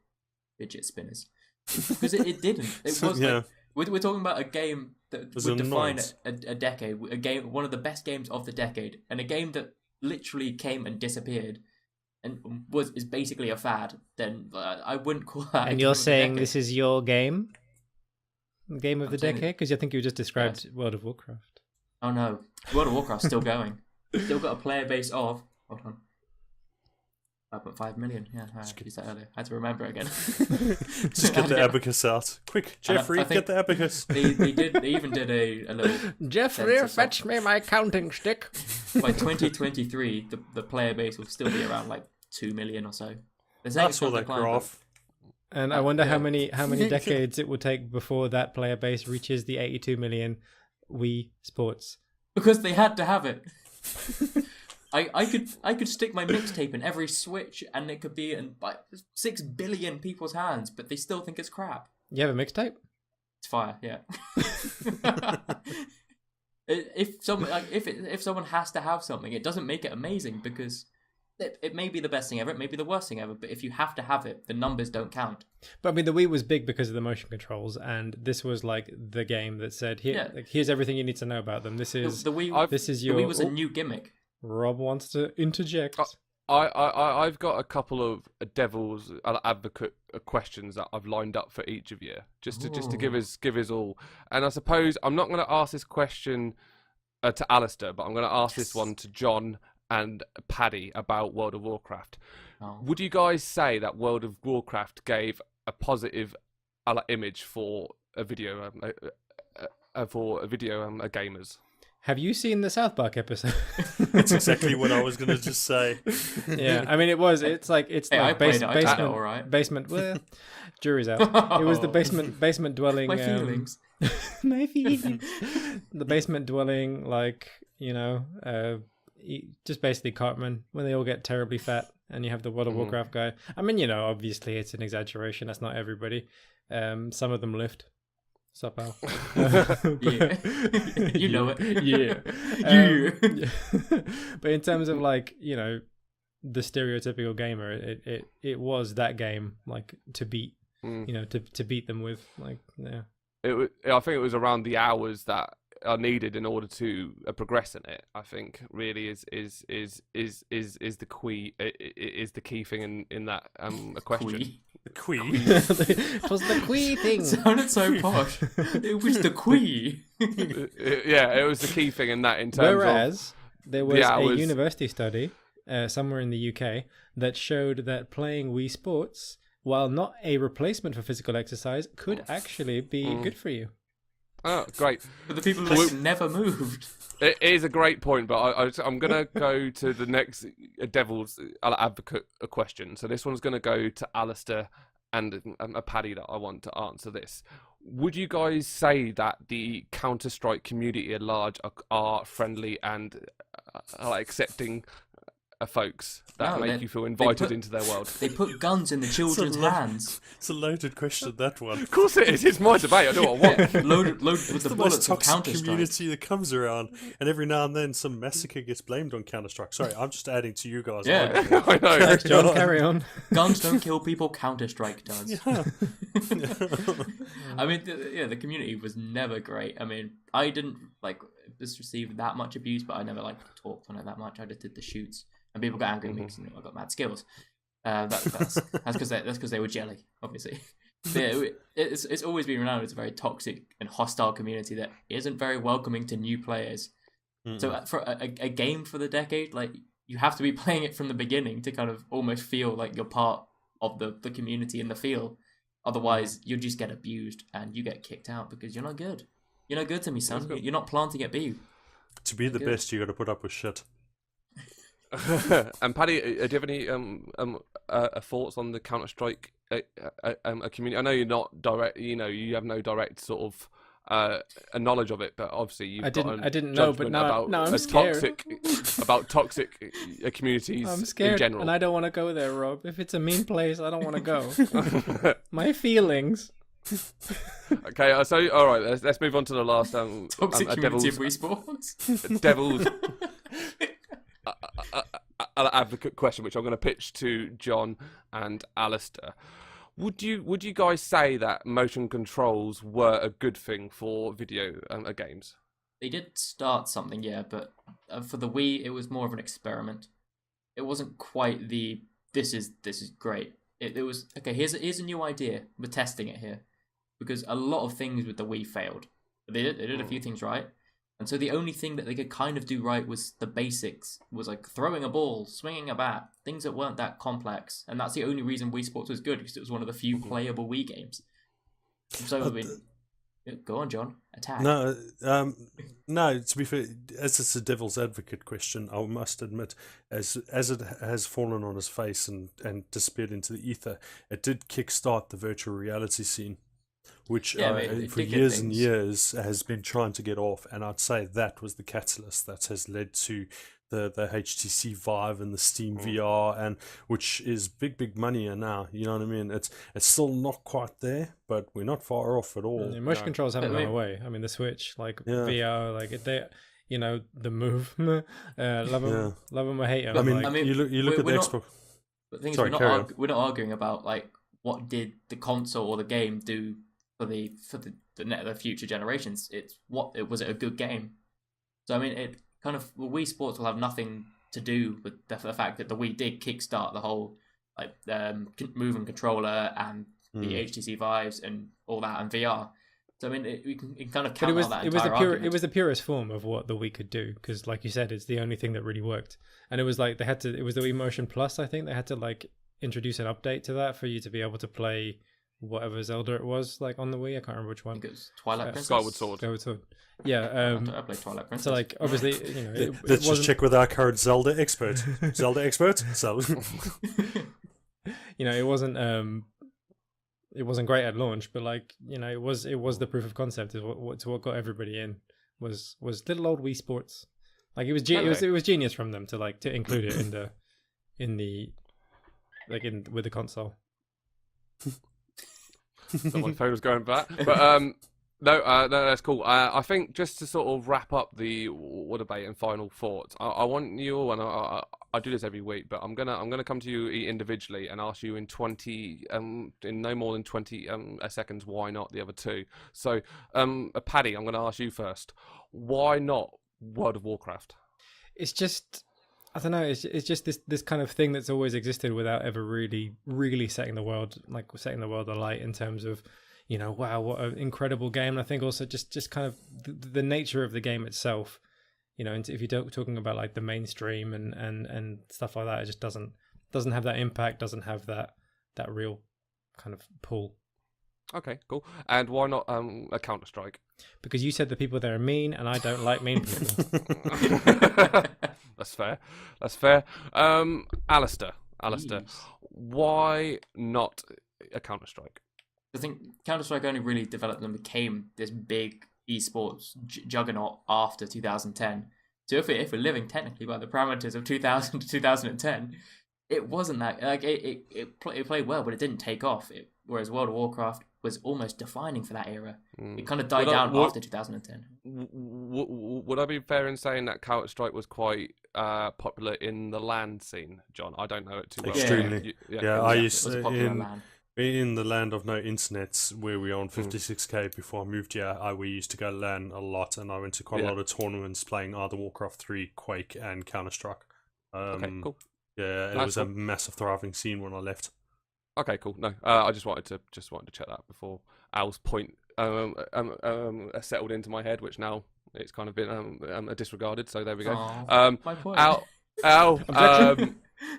Speaker 4: fidget spinners, because it didn't. It was like, we're talking about a game that would define a decade, a game, one of the best games of the decade, and a game that literally came and disappeared and is basically a fad. Then I wouldn't call that.
Speaker 2: And you're saying this is your game of the decade? Because I think you just described World of Warcraft.
Speaker 4: Oh no, World of Warcraft's still going. Still got a player base of, hold on, 5.5 million. Yeah, I used that earlier. I had to remember it again.
Speaker 3: Just get the abacus out. Quick, Jeffrey, get the abacus.
Speaker 4: They even did a little...
Speaker 2: Jeffrey, fetch me my counting stick.
Speaker 4: By 2023, the player base will still be around like 2 million or so.
Speaker 3: I saw that graph.
Speaker 2: And I wonder how many decades it will take before that player base reaches the 82 million Wii Sports.
Speaker 4: Because they had to have it. I could stick my mixtape in every Switch and it could be in 6 billion people's hands, but they still think it's crap.
Speaker 2: You have a mixtape?
Speaker 4: It's fire, yeah. If someone has to have something, it doesn't make it amazing, because it may be the best thing ever, it may be the worst thing ever, but if you have to have it, the numbers don't count.
Speaker 2: But I mean, the Wii was big because of the motion controls, and this was like the game that said, here's everything you need to know about them. This is
Speaker 4: the Wii. The Wii was a new gimmick.
Speaker 2: Rob wants to interject.
Speaker 1: I've got a couple of devil's advocate questions that I've lined up for each of you, just to give us all. And I suppose I'm not going to ask this question to Alistair, but I'm going to ask this one to John and Paddy about World of Warcraft. Oh. Would you guys say that World of Warcraft gave a positive image for a video gamers?
Speaker 2: Have you seen the South Park episode?
Speaker 3: That's exactly what I was going to just say.
Speaker 2: Yeah, I mean, it's like basement. Well, jury's out. It was the basement dwelling.
Speaker 4: My feelings.
Speaker 2: My feelings. The basement dwelling, just basically Cartman when they all get terribly fat, and you have the World of Warcraft guy. I mean, obviously it's an exaggeration. That's not everybody. Some of them lift. Sup, Al?
Speaker 4: Yeah. You know it.
Speaker 2: Yeah. But in terms of the stereotypical gamer, it was that game to beat, to beat them with yeah.
Speaker 1: I think it was around the hours that are needed in order to progress in it. I think really is the key thing in that question.
Speaker 3: The quee.
Speaker 2: It was the quee thing.
Speaker 4: It sounded so posh. It was the quee.
Speaker 1: Yeah, it was the key thing in that. In terms
Speaker 2: Whereas there was a university study somewhere in the UK that showed that playing Wii Sports, while not a replacement for physical exercise, could actually be good for you.
Speaker 1: Oh, great.
Speaker 4: But the people who never moved.
Speaker 1: It is a great point, but I'm going to go to the next devil's advocate question. So this one's going to go to Alistair and a Paddy that I want to answer this. Would you guys say that the Counter-Strike community at large are friendly and accepting folks that make you feel invited into their world?
Speaker 4: They put guns in the children's hands.
Speaker 3: It's a loaded question, that one.
Speaker 1: Of course it is. It's my debate. I do what I want.
Speaker 4: Loaded with the bullets of Counter-Strike.
Speaker 3: Community that comes around, and every now and then some massacre gets blamed on Counter-Strike. Sorry, I'm just adding to you guys.
Speaker 1: Yeah, I know.
Speaker 2: Thanks, John. Carry on.
Speaker 4: Guns don't kill people. Counter-Strike does. Yeah. I mean, the community was never great. I mean, I didn't just receive that much abuse, but I never talked on it that much. I just did the shoots. And people got angry at me because I got mad skills. That's because they were jelly, obviously. Yeah, it's always been renowned as a very toxic and hostile community that isn't very welcoming to new players. So for a game for the decade, you have to be playing it from the beginning to kind of almost feel like you're part of the community and the feel. Otherwise, you'll just get abused and you get kicked out because you're not good. You're not good to me, son. You're not planting at B.
Speaker 3: To be the best, you got to put up with shit.
Speaker 1: And Paddy, do you have any thoughts on the Counter-Strike community? I know you're not direct. You have no direct sort of a knowledge of it, but obviously you've
Speaker 2: I didn't know, but now I'm scared.
Speaker 1: About toxic communities.
Speaker 2: I'm scared,
Speaker 1: in general.
Speaker 2: and I don't want to go there, Rob. If it's a mean place, I don't want to go. My feelings.
Speaker 1: Okay, so all right, let's move on to the last
Speaker 4: toxic community of Wii Sports.
Speaker 1: Devil's advocate question, which I'm going to pitch to John and Alistair. Would you guys say that motion controls were a good thing for video games?
Speaker 4: They did start something, yeah, but for the Wii, it was more of an experiment. It wasn't quite the this is great. It was okay. Here's a new idea. We're testing it here because a lot of things with the Wii failed. They did a few things right, and so the only thing that they could kind of do right was the basics. Was like throwing a ball, swinging a bat, things that weren't that complex, and that's the only reason Wii Sports was good because it was one of the few playable Wii games. So go on, John. Attack.
Speaker 3: No. To be fair, as it's a devil's advocate question, I must admit, as it has fallen on his face and disappeared into the ether, it did kickstart the virtual reality scene, which for years and years has been trying to get off. And I'd say that was the catalyst that has led to the HTC Vive and the Steam VR, and which is big money now. You know what I mean? It's still not quite there, but we're not far off at all.
Speaker 2: Yeah, motion controls haven't gone away. I mean, the Switch, VR, the Move. Love them or hate them.
Speaker 3: I mean, you look at the Xbox.
Speaker 4: The thing is, we're not arguing about like what did the console or the game do for the future generations. It's was it a good game? So I mean, it kind of Wii Sports will have nothing to do with the fact that the Wii did kickstart the whole move and controller and the HTC Vives and all that and VR. So I mean, we can kind of count out that entire argument.
Speaker 2: It was the purest form of what the Wii could do because, like you said, it's the only thing that really worked. And it was like it was the Wii Motion Plus. I think they had to like introduce an update to that for you to be able to play whatever Zelda it was like on the Wii. I can't remember which one.
Speaker 4: I think it was Twilight Princess.
Speaker 1: Skyward Sword.
Speaker 2: Yeah.
Speaker 4: I played Twilight Princess.
Speaker 2: So like obviously,
Speaker 3: let's just check with our current Zelda expert. Zelda expert.
Speaker 2: It wasn't great at launch, but like it was the proof of concept. Is what got everybody in was little old Wii Sports. Like it was genius from them to include it with the console.
Speaker 1: My phone was going back, but no, that's cool. I think just to sort of wrap up the debate and final thoughts, I want you all, and I do this every week, but I'm gonna come to you individually and ask you in no more than 20 seconds why not the other two. So, Paddy, I'm gonna ask you first. Why not World of Warcraft?
Speaker 2: It's just, I don't know. It's just this kind of thing that's always existed without ever really setting the world alight in terms of, wow, what an incredible game. And I think also just kind of the nature of the game itself. If you're talking about like the mainstream and stuff like that, it just doesn't have that impact. Doesn't have that real kind of pull.
Speaker 1: Okay, cool. And why not a Counter-Strike?
Speaker 2: Because you said the people there are mean, and I don't like mean people.
Speaker 1: That's fair. Alistair,
Speaker 4: Jeez.
Speaker 1: why not a Counter-Strike?
Speaker 4: I think Counter-Strike only really developed and became this big esports juggernaut after 2010. So if we're living technically by the parameters of 2000 to 2010, it wasn't that like it played well, but it didn't take off. Whereas World of Warcraft was almost defining for that era. It kind of died down after 2010.
Speaker 1: Would I be fair in saying that Counter-Strike was quite popular in the LAN scene, John? I don't know it too well.
Speaker 3: Extremely. I used
Speaker 4: to
Speaker 3: in the land of no internets, where we are on 56k. Before I moved here, we used to go LAN a lot, and I went to quite a lot of tournaments playing either Warcraft 3, Quake, and Counter-Strike.
Speaker 1: Okay, cool.
Speaker 3: Yeah, it was a massive thriving scene when I left.
Speaker 1: Okay, cool. No, I just wanted to check that before Al's point settled into my head, which now it's kind of been disregarded. So there we go.
Speaker 4: My point.
Speaker 1: Al,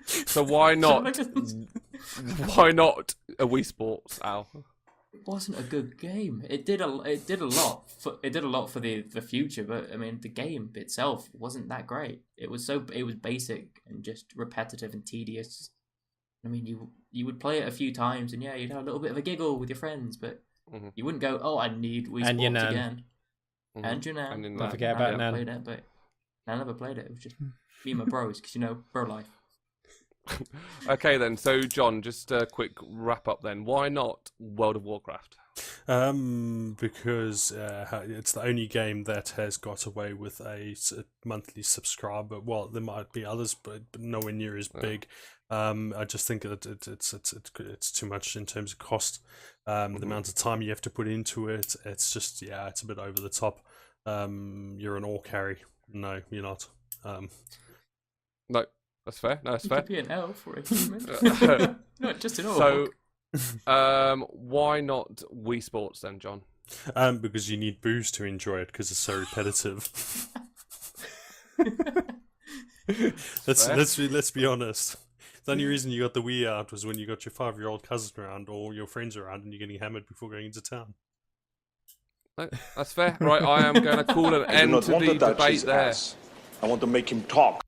Speaker 1: so why not? Why not a Wii Sports, Al?
Speaker 4: It wasn't a good game. It did a lot for the future, but I mean the game itself wasn't that great. It was basic and just repetitive and tedious. I mean, you would play it a few times and you'd have a little bit of a giggle with your friends, but you wouldn't go, "Oh, I need Wii Sports again." And your nan.
Speaker 2: Don't forget about nan.
Speaker 4: Played it, but I never played it. It was just me and my bros, because bro life.
Speaker 1: Okay then, so John, just a quick wrap up then. Why not World of Warcraft?
Speaker 3: Because it's the only game that has got away with a monthly subscriber. Well, there might be others, but nowhere near as big. I just think that it's too much in terms of cost. The amount of time you have to put into it, it's just it's a bit over the top. You're an all carry. No, you're not.
Speaker 1: No, that's fair. No, that's fair.
Speaker 4: You could be an elf or a human. Not just an orc.
Speaker 1: So, why not Wii Sports then, John?
Speaker 3: Because you need booze to enjoy it because it's so repetitive. Let's be honest. The only reason you got the Wii out was when you got your 5-year-old cousin around or your friends around and you're getting hammered before going into town.
Speaker 1: No, that's fair. Right, I am going to call an end to the debate there.
Speaker 5: I want to make him talk.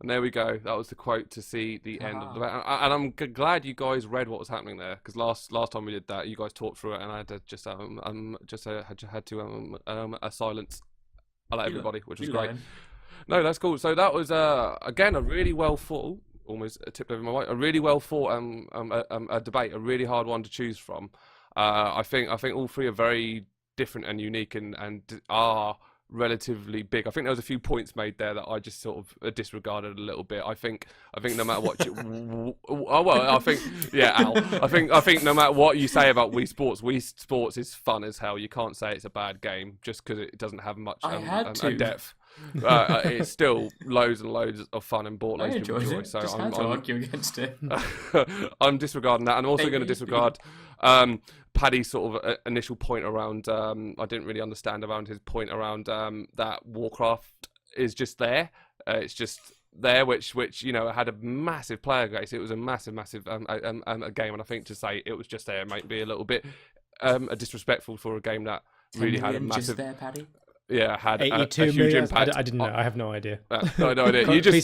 Speaker 1: And there we go. That was the quote to see the end of the debate. And I'm glad you guys read what was happening there, because last time we did that, you guys talked through it, and I had to had to a silence. I let everybody, which was great. No, that's cool. So that was again a really well thought, almost tipped over my way, a really well thought a debate, a really hard one to choose from. I think all three are very different and unique and are relatively big. I think there was a few points made there that I just sort of disregarded a little bit. I think no matter what I think no matter what you say about Wii Sports is fun as hell. You can't say it's a bad game just because it doesn't have much depth. It's still loads and loads of fun and brought loads of people joy. So
Speaker 4: I'm to argue against it.
Speaker 1: I'm disregarding that. I'm also going to disregard Paddy's sort of initial point around. I didn't really understand around his point around that Warcraft is just there. It's just there, which had a massive player base. It was a massive a game, and I think to say it was just there might be a little bit disrespectful for a game that really had a massive.
Speaker 4: Just there, Paddy.
Speaker 1: Yeah, had
Speaker 2: 82
Speaker 1: a huge
Speaker 2: million?
Speaker 1: impact.
Speaker 2: I didn't know. I have no idea.
Speaker 1: No idea. You just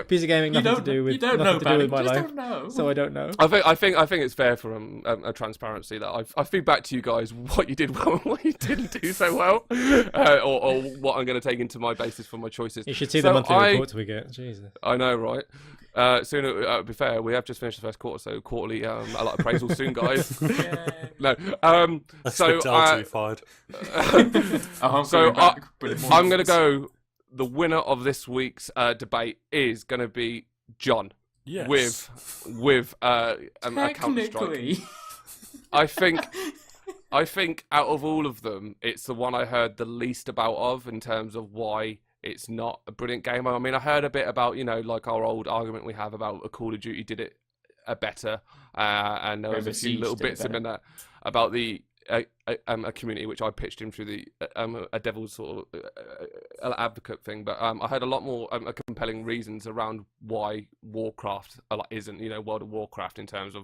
Speaker 2: piece of gaming, nothing to do with my life.
Speaker 4: Don't know.
Speaker 2: So I don't know.
Speaker 1: I think it's fair for a transparency that I feed back to you guys what you did well and what you didn't do so well, or what I'm going to take into my basis for my choices.
Speaker 2: You should see the monthly reports we get. Jesus.
Speaker 1: I know, right? Soon, to be fair, we have just finished the first quarter, so quarterly a lot of appraisal soon, guys. No, so I'm going to go. The winner of this week's debate is going to be John.
Speaker 3: Yes.
Speaker 1: With a Counter-Strike. I think out of all of them, it's the one I heard the least about in terms of why it's not a brilliant game. I mean, I heard a bit about, like our old argument we have about a Call of Duty did it better, and there was a few little bits in that about the a community which I pitched in through the a devil's sort of advocate thing. But I heard a lot more compelling reasons around why Warcraft isn't, World of Warcraft in terms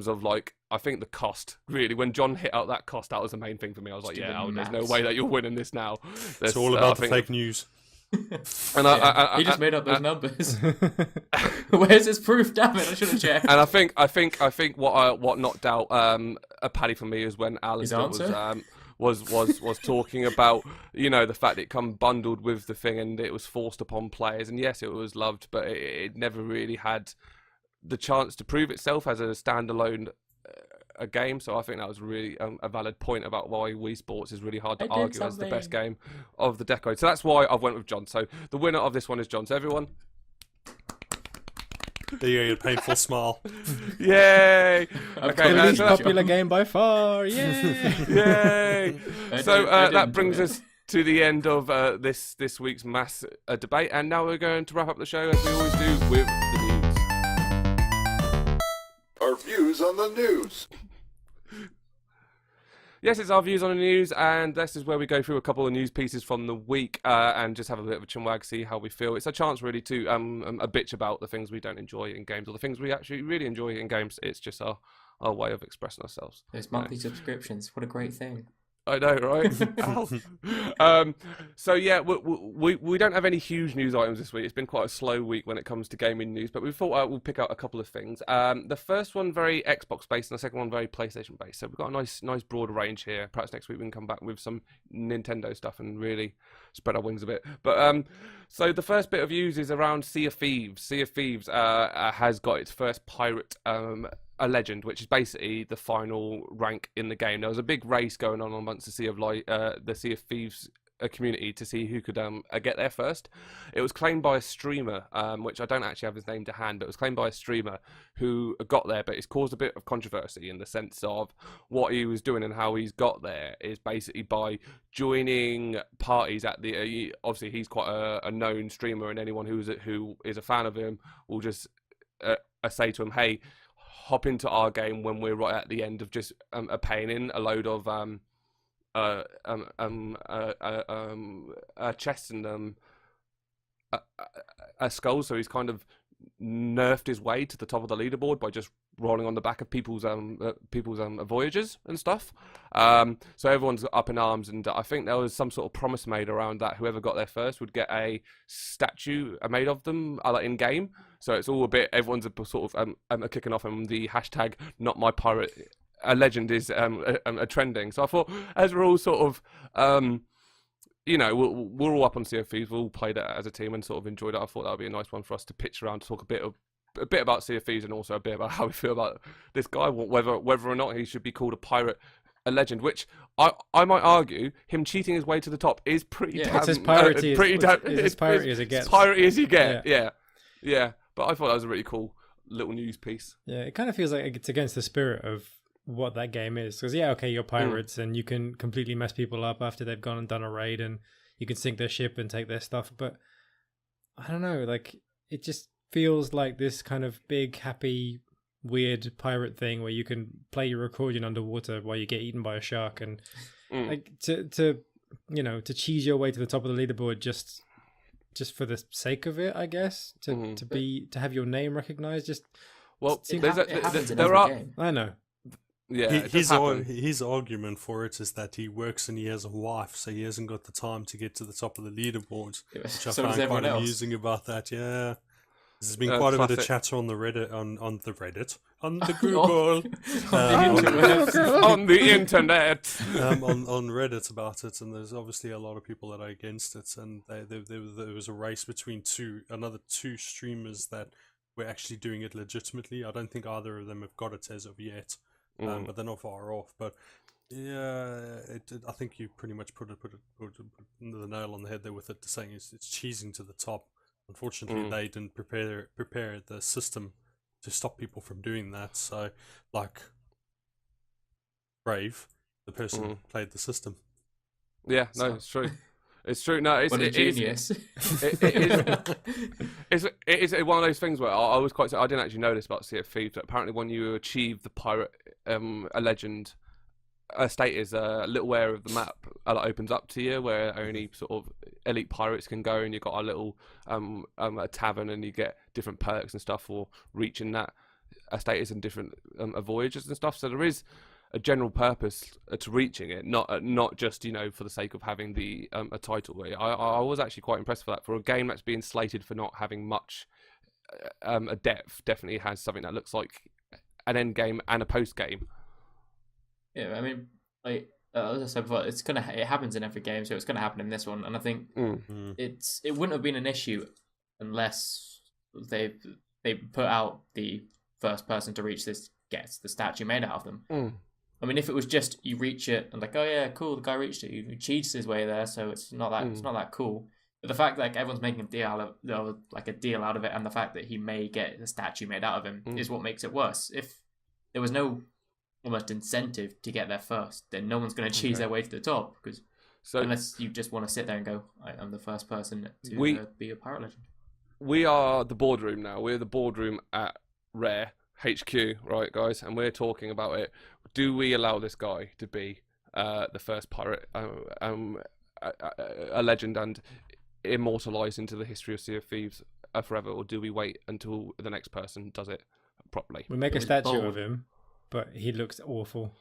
Speaker 1: of like, I think the cost really, when John hit out that cost, that was the main thing for me. I was like, there's no way that you're winning this now.
Speaker 3: It's all about the fake news.
Speaker 1: And
Speaker 4: he just made up those numbers. Where's his proof? Damn it! I should have checked.
Speaker 1: And I think what knocked out a Paddy for me is when Alistair was talking about the fact it come bundled with the thing and it was forced upon players, and yes, it was loved, but it never really had the chance to prove itself as a standalone a game. So I think that was really a valid point about why Wii Sports is really hard to argue as the best game of the decade. So that's why I've went with John. So the winner of this one is John. So everyone,
Speaker 3: there you go, your painful smile.
Speaker 1: Yay!
Speaker 2: Okay, the least popular game by far. Yay!
Speaker 1: Yay! So that brings us to the end of this week's mass debate, and now we're going to wrap up the show as we always do with the news.
Speaker 6: Our views on the news.
Speaker 1: Yes, it's our views on the news, and this is where we go through a couple of news pieces from the week and just have a bit of a chinwag, see how we feel. It's a chance really to a bitch about the things we don't enjoy in games or the things we actually really enjoy in games. It's just our way of expressing ourselves.
Speaker 4: Those monthly subscriptions, what a great thing.
Speaker 1: I know, right? So yeah, we don't have any huge news items this week. It's been quite a slow week when it comes to gaming news, but we thought we'll pick out a couple of things. The first one very Xbox based, and the second one very PlayStation based. So we've got a nice broad range here. Perhaps next week we can come back with some Nintendo stuff and really spread our wings a bit. But so the first bit of news is around Sea of Thieves. Sea of Thieves has got its first pirate. A legend, which is basically the final rank in the game. There was a big race going on amongst the Sea of Thieves community to see who could get there first. It was claimed by a streamer, which I don't actually have his name to hand, but it was claimed by a streamer who got there, but it's caused a bit of controversy in the sense of what he was doing and how he's got there is basically by joining parties at the obviously he's quite a known streamer, and anyone who is a fan of him will just say to him, hey, hop into our game when we're right at the end of just paying in a load of chests and skulls. So he's kind of nerfed his way to the top of the leaderboard by just rolling on the back of people's voyages and stuff. So everyone's up in arms, and I think there was some sort of promise made around that whoever got there first would get a statue made of them in game. So it's all everyone's sort of kicking off, and the hashtag not my pirate a legend is trending. So I thought, as we're all sort of we're all up on Sea of Thieves, we all played it as a team and sort of enjoyed it. I thought that would be a nice one for us to pitch around, to talk a bit about Sea of Thieves, and also a bit about how we feel about this guy, whether or not he should be called a legend, which I might argue him cheating his way to the top is pretty damn...
Speaker 2: It's as piratey as it gets.
Speaker 1: As piratey as you get, yeah. But I thought that was a really cool little news piece.
Speaker 2: Yeah, it kind of feels like it's against the spirit of what that game is. Because, you're pirates and you can completely mess people up after they've gone and done a raid, and you can sink their ship and take their stuff. But I don't know, like, it just feels like this kind of big, happy, weird pirate thing where you can play your accordion underwater while you get eaten by a shark, and like to cheese your way to the top of the leaderboard just for the sake of it, I guess, to have your name recognized.
Speaker 4: There are.
Speaker 2: I know.
Speaker 1: Yeah,
Speaker 3: his argument for it is that he works and he has a wife, so he hasn't got the time to get to the top of the leaderboard. Which I find quite amusing about that. Yeah, there's been quite a bit of chatter on the Reddit, on the Google,
Speaker 1: on the internet,
Speaker 3: on Reddit about it, and there's obviously a lot of people that are against it. And there was a race between another two streamers that were actually doing it legitimately. I don't think either of them have got it as of yet. But they're not far off. But yeah, I think you pretty much put the nail on the head there with it, saying it's cheesing to the top. Unfortunately, they didn't prepare the system to stop people from doing that. So, like Brave, the person who played the system.
Speaker 1: Yeah, no, it's true. It's true. No, it's
Speaker 4: what a genius.
Speaker 1: It is one of those things where I was I didn't actually know this about Sea of Thieves, but apparently when you achieve the pirate a legend state, is a little area of the map that opens up to you where only sort of elite pirates can go, and you've got a little a tavern, and you get different perks and stuff for reaching that status and different voyages and stuff. So there is a general purpose to reaching it, not just for the sake of having the a title. I was actually quite impressed with that for a game that's being slated for not having much a depth. Definitely has something that looks like an end game and a post game.
Speaker 4: Yeah, I mean, like as I said before, it happens in every game, so it's gonna happen in this one. And I think it wouldn't have been an issue unless they put out the first person to reach this gets the statue made out of them. I mean, if it was just you reach it and like, oh yeah, cool, the guy reached it, he cheats his way there, so it's not that cool. But the fact that like everyone's making a deal out of it, and the fact that he may get the statue made out of him is what makes it worse. If there was no almost incentive to get there first, then no one's going to cheese their way to the top, because unless you just want to sit there and go, I'm the first person to be a pirate legend.
Speaker 1: We are the boardroom now. We're the boardroom at Rare HQ, right, guys? And we're talking about it. Do we allow this guy to be the first pirate, a legend, and immortalised into the history of Sea of Thieves forever, or do we wait until the next person does it properly?
Speaker 2: We make a statue of him, but he looks awful.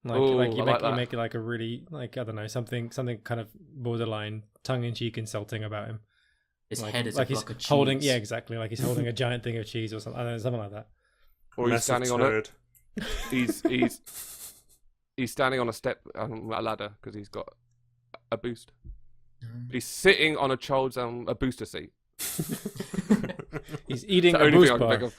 Speaker 2: Like,
Speaker 1: Ooh,
Speaker 2: like you
Speaker 1: I like that.
Speaker 2: make it like a really, like, I don't know, something kind of borderline tongue-in-cheek insulting about him.
Speaker 4: His
Speaker 2: Like,
Speaker 4: head is
Speaker 2: like
Speaker 4: a
Speaker 2: he's
Speaker 4: block of cheese.
Speaker 2: holding, yeah, exactly, like he's holding a giant thing of cheese or something. I don't know, something like that.
Speaker 1: Or he's
Speaker 3: Massive
Speaker 1: standing on
Speaker 3: turd.
Speaker 1: he's standing on a ladder because he's got a boost.
Speaker 4: Mm.
Speaker 1: He's sitting on a child's a booster seat.
Speaker 2: He's eating
Speaker 1: It's the
Speaker 2: a
Speaker 1: only
Speaker 2: boost
Speaker 1: thing I can
Speaker 2: bar.
Speaker 1: think of.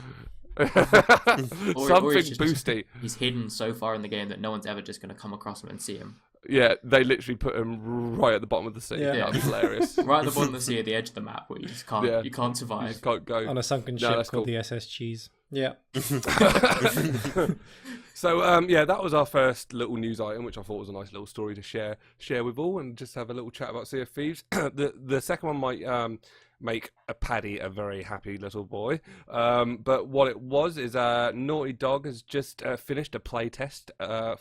Speaker 4: Or
Speaker 1: Something
Speaker 4: he's just-
Speaker 1: boosty.
Speaker 4: He's hidden so far in the game that no one's ever just going to come across him and see him.
Speaker 1: Yeah, they literally put him right at the bottom of the sea.
Speaker 2: Yeah.
Speaker 1: That'd be hilarious.
Speaker 4: Right at the bottom of the sea, at the edge of the map, where you just can't,
Speaker 1: Yeah.
Speaker 4: you can't
Speaker 1: You
Speaker 4: survive.
Speaker 1: just can't go.
Speaker 2: On a sunken
Speaker 1: No,
Speaker 2: ship
Speaker 1: that's
Speaker 2: called
Speaker 1: cool.
Speaker 2: the SS Cheese. Yeah.
Speaker 1: So yeah, that was our first little news item, which I thought was a nice little story to share with all, and just have a little chat about Sea of Thieves. The second one might make a Paddy a very happy little boy, but what it was is Naughty Dog has just finished a play test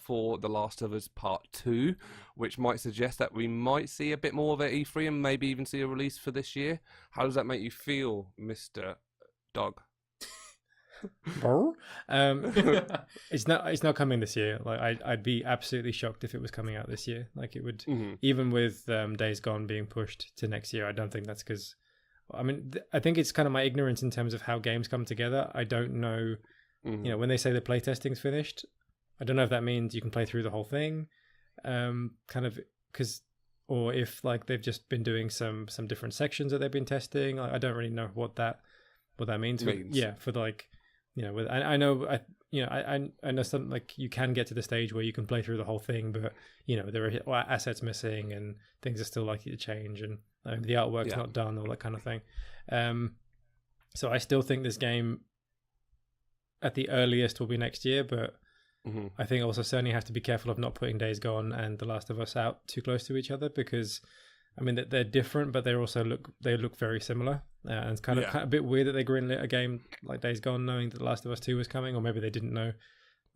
Speaker 1: for The Last of Us Part 2, which might suggest that we might see a bit more of it at E3 and maybe even see a release for this year. How does that make you feel, Mr. Dog?
Speaker 2: It's not coming this year. Like I'd be absolutely shocked if it was coming out this year. Like it would, even with Days Gone being pushed to next year. I don't think that's because, I mean, I think it's kind of my ignorance in terms of how games come together. I don't know, you know, when they say the playtesting's finished, I don't know if that means you can play through the whole thing, kind of because, or if like they've just been doing some different sections that they've been testing. I don't really know what that means. Yeah, for like. You know, I know, I know something like you can get to the stage where you can play through the whole thing, but you know there are assets missing and things are still likely to change, and the artwork's not done, all that kind of thing. So I still think this game, at the earliest, will be next year, but I think also certainly have to be careful of not putting Days Gone and The Last of Us out too close to each other, because I mean they're different, but they also look very similar. And it's kind of a bit weird that they greenlit a game like Days Gone knowing that The Last of Us 2 was coming, or maybe they didn't know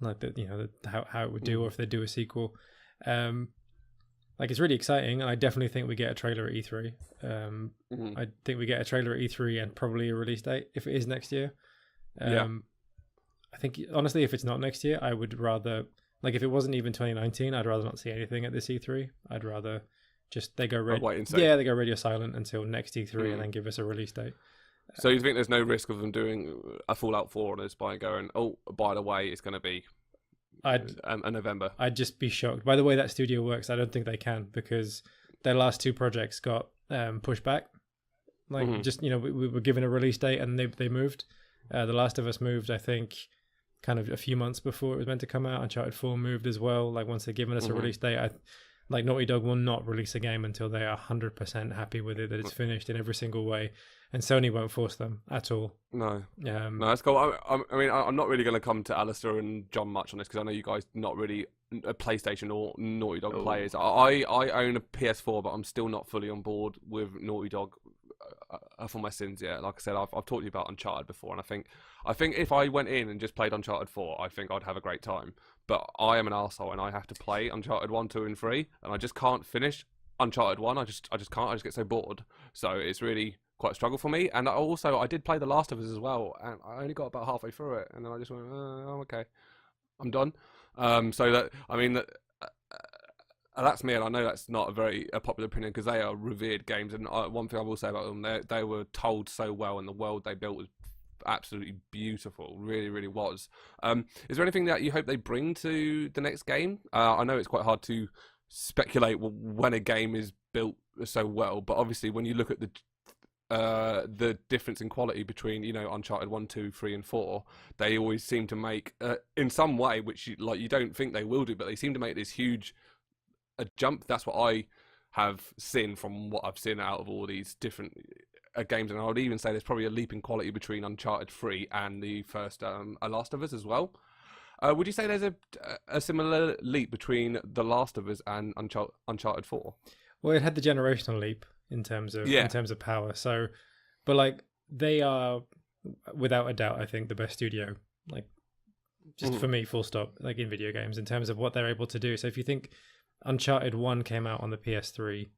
Speaker 2: like that, you know, how it would do, or if they do a sequel. Like it's really exciting, and I definitely think we get a trailer at E3. I think we get a trailer at E3 and probably a release date if it is next year. I think honestly, if it's not next year, I would rather, like, if it wasn't even 2019, I'd rather not see anything at this E3. I'd rather just they go radio silent until next E3 and then give us a release date.
Speaker 1: So you think there's no risk of them doing a Fallout 4 on us by going, oh, by the way, it's going to be a November?
Speaker 2: I'd just be shocked. By the way that studio works, I don't think they can, because their last two projects got pushed back. Like, just, you know, we were given a release date and they moved. The Last of Us moved, I think, kind of a few months before it was meant to come out. Uncharted 4 moved as well. Like, once they've given us a release date, like Naughty Dog will not release a game until they are 100% happy with it, that it's finished in every single way, and Sony won't force them at all.
Speaker 1: No, that's cool. I mean, I'm not really going to come to Alistair and John much on this because I know you guys not really a PlayStation or Naughty Dog players. I own a PS4, but I'm still not fully on board with Naughty Dog for my sins yet. Like I said, I've talked to you about Uncharted before, and I think if I went in and just played Uncharted 4, I think I'd have a great time. But I am an arsehole and I have to play Uncharted 1, 2 and 3, and I just can't finish Uncharted 1. I just can't. I just get so bored. So it's really quite a struggle for me. And I did play The Last of Us as well, and I only got about halfway through it, and then I just went, oh, okay, I'm done. So that, I mean, that's me, and I know that's not a popular opinion because they are revered games. And one thing I will say about them, they were told so well, and the world they built was absolutely beautiful. Really, really was. Is there anything that you hope they bring to the next game? I know it's quite hard to speculate when a game is built so well, but obviously when you look at the difference in quality between, you know, Uncharted 1, 2, 3 and 4, they always seem to make in some way, which you don't think they will do, but they seem to make this huge a jump. That's what I have seen from what I've seen out of all these different games, and I would even say there's probably a leap in quality between Uncharted 3 and the first Last of Us as well. Would you say there's a similar leap between The Last of Us and Uncharted 4?
Speaker 2: Well, it had the generational leap in terms of power. So, but like they are without a doubt, I think, the best studio. Like, just for me, full stop. Like in video games, in terms of what they're able to do. So if you think Uncharted 1 came out on the PS3,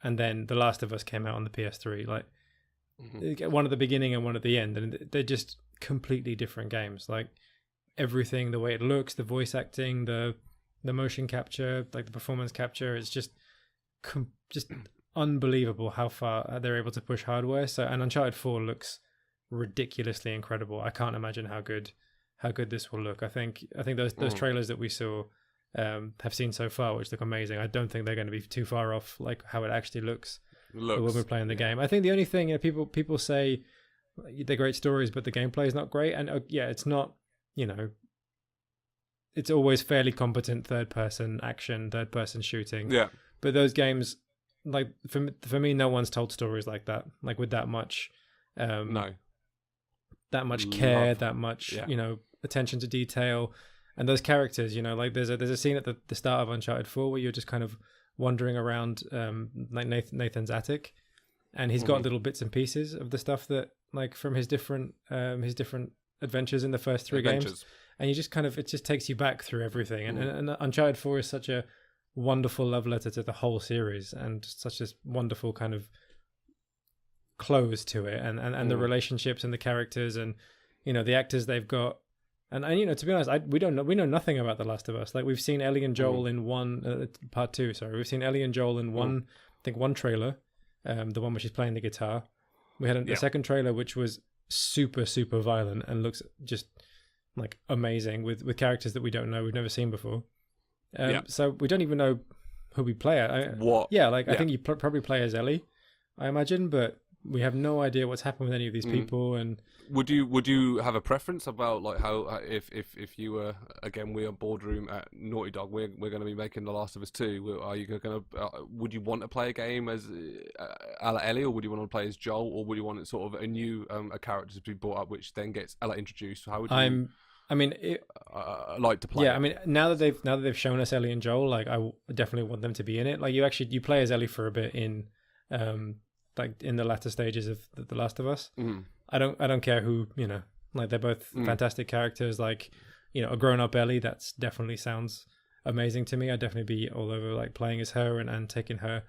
Speaker 2: and then The Last of Us came out on the PS3. Like, one at the beginning and one at the end, and they're just completely different games. Like, everything, the way it looks, the voice acting, the motion capture, like the performance capture, it's just unbelievable how far they're able to push hardware. So, and Uncharted 4 looks ridiculously incredible. I can't imagine how good this will look. I think those trailers that we saw have seen so far, which look amazing. I don't think they're going to be too far off like how it actually looks when we're playing the game. I think the only thing, people say they're great stories, but the gameplay is not great. And it's not, it's always fairly competent third-person action, third-person shooting.
Speaker 1: Yeah.
Speaker 2: But those games, like for me, no one's told stories like that, like with that much,
Speaker 1: that
Speaker 2: much care, that much, attention to detail, and those characters. Like there's a scene at the start of Uncharted 4 where you're just kind of wandering around, like Nathan's attic, and he's got little bits and pieces of the stuff that, like, from his different adventures in the first three games. And you just it just takes you back through everything. And Uncharted 4 is such a wonderful love letter to the whole series, and such a wonderful kind of close to it, and the relationships and the characters, and the actors they've got. And to be honest, we know nothing about The Last of Us. Like, we've seen Ellie and Joel in part 2. Sorry, we've seen Ellie and Joel in one trailer, the one where she's playing the guitar. We had a second trailer which was super, super violent and looks just like amazing, with characters that we've never seen before. So we don't even know who we play. I think you probably play as Ellie, I imagine, but we have no idea what's happened with any of these people. And
Speaker 1: would you have a preference about, like, how if you were, again, we're boardroom at Naughty Dog, we're going to be making The Last of Us 2. Are you going to would you want to play a game as Ella Ellie, or would you want to play as Joel, or would you want sort of a new a character to be brought up, which then gets Ella introduced? How would you? Like to play?
Speaker 2: Yeah, I mean, now that they've shown us Ellie and Joel, like, I definitely want them to be in it. Like, you play as Ellie for a bit in like in the latter stages of The Last of Us. I don't care who, like, they're both fantastic characters. Like, a grown up Ellie, that's definitely sounds amazing to me. I'd definitely be all over, like, playing as her and taking her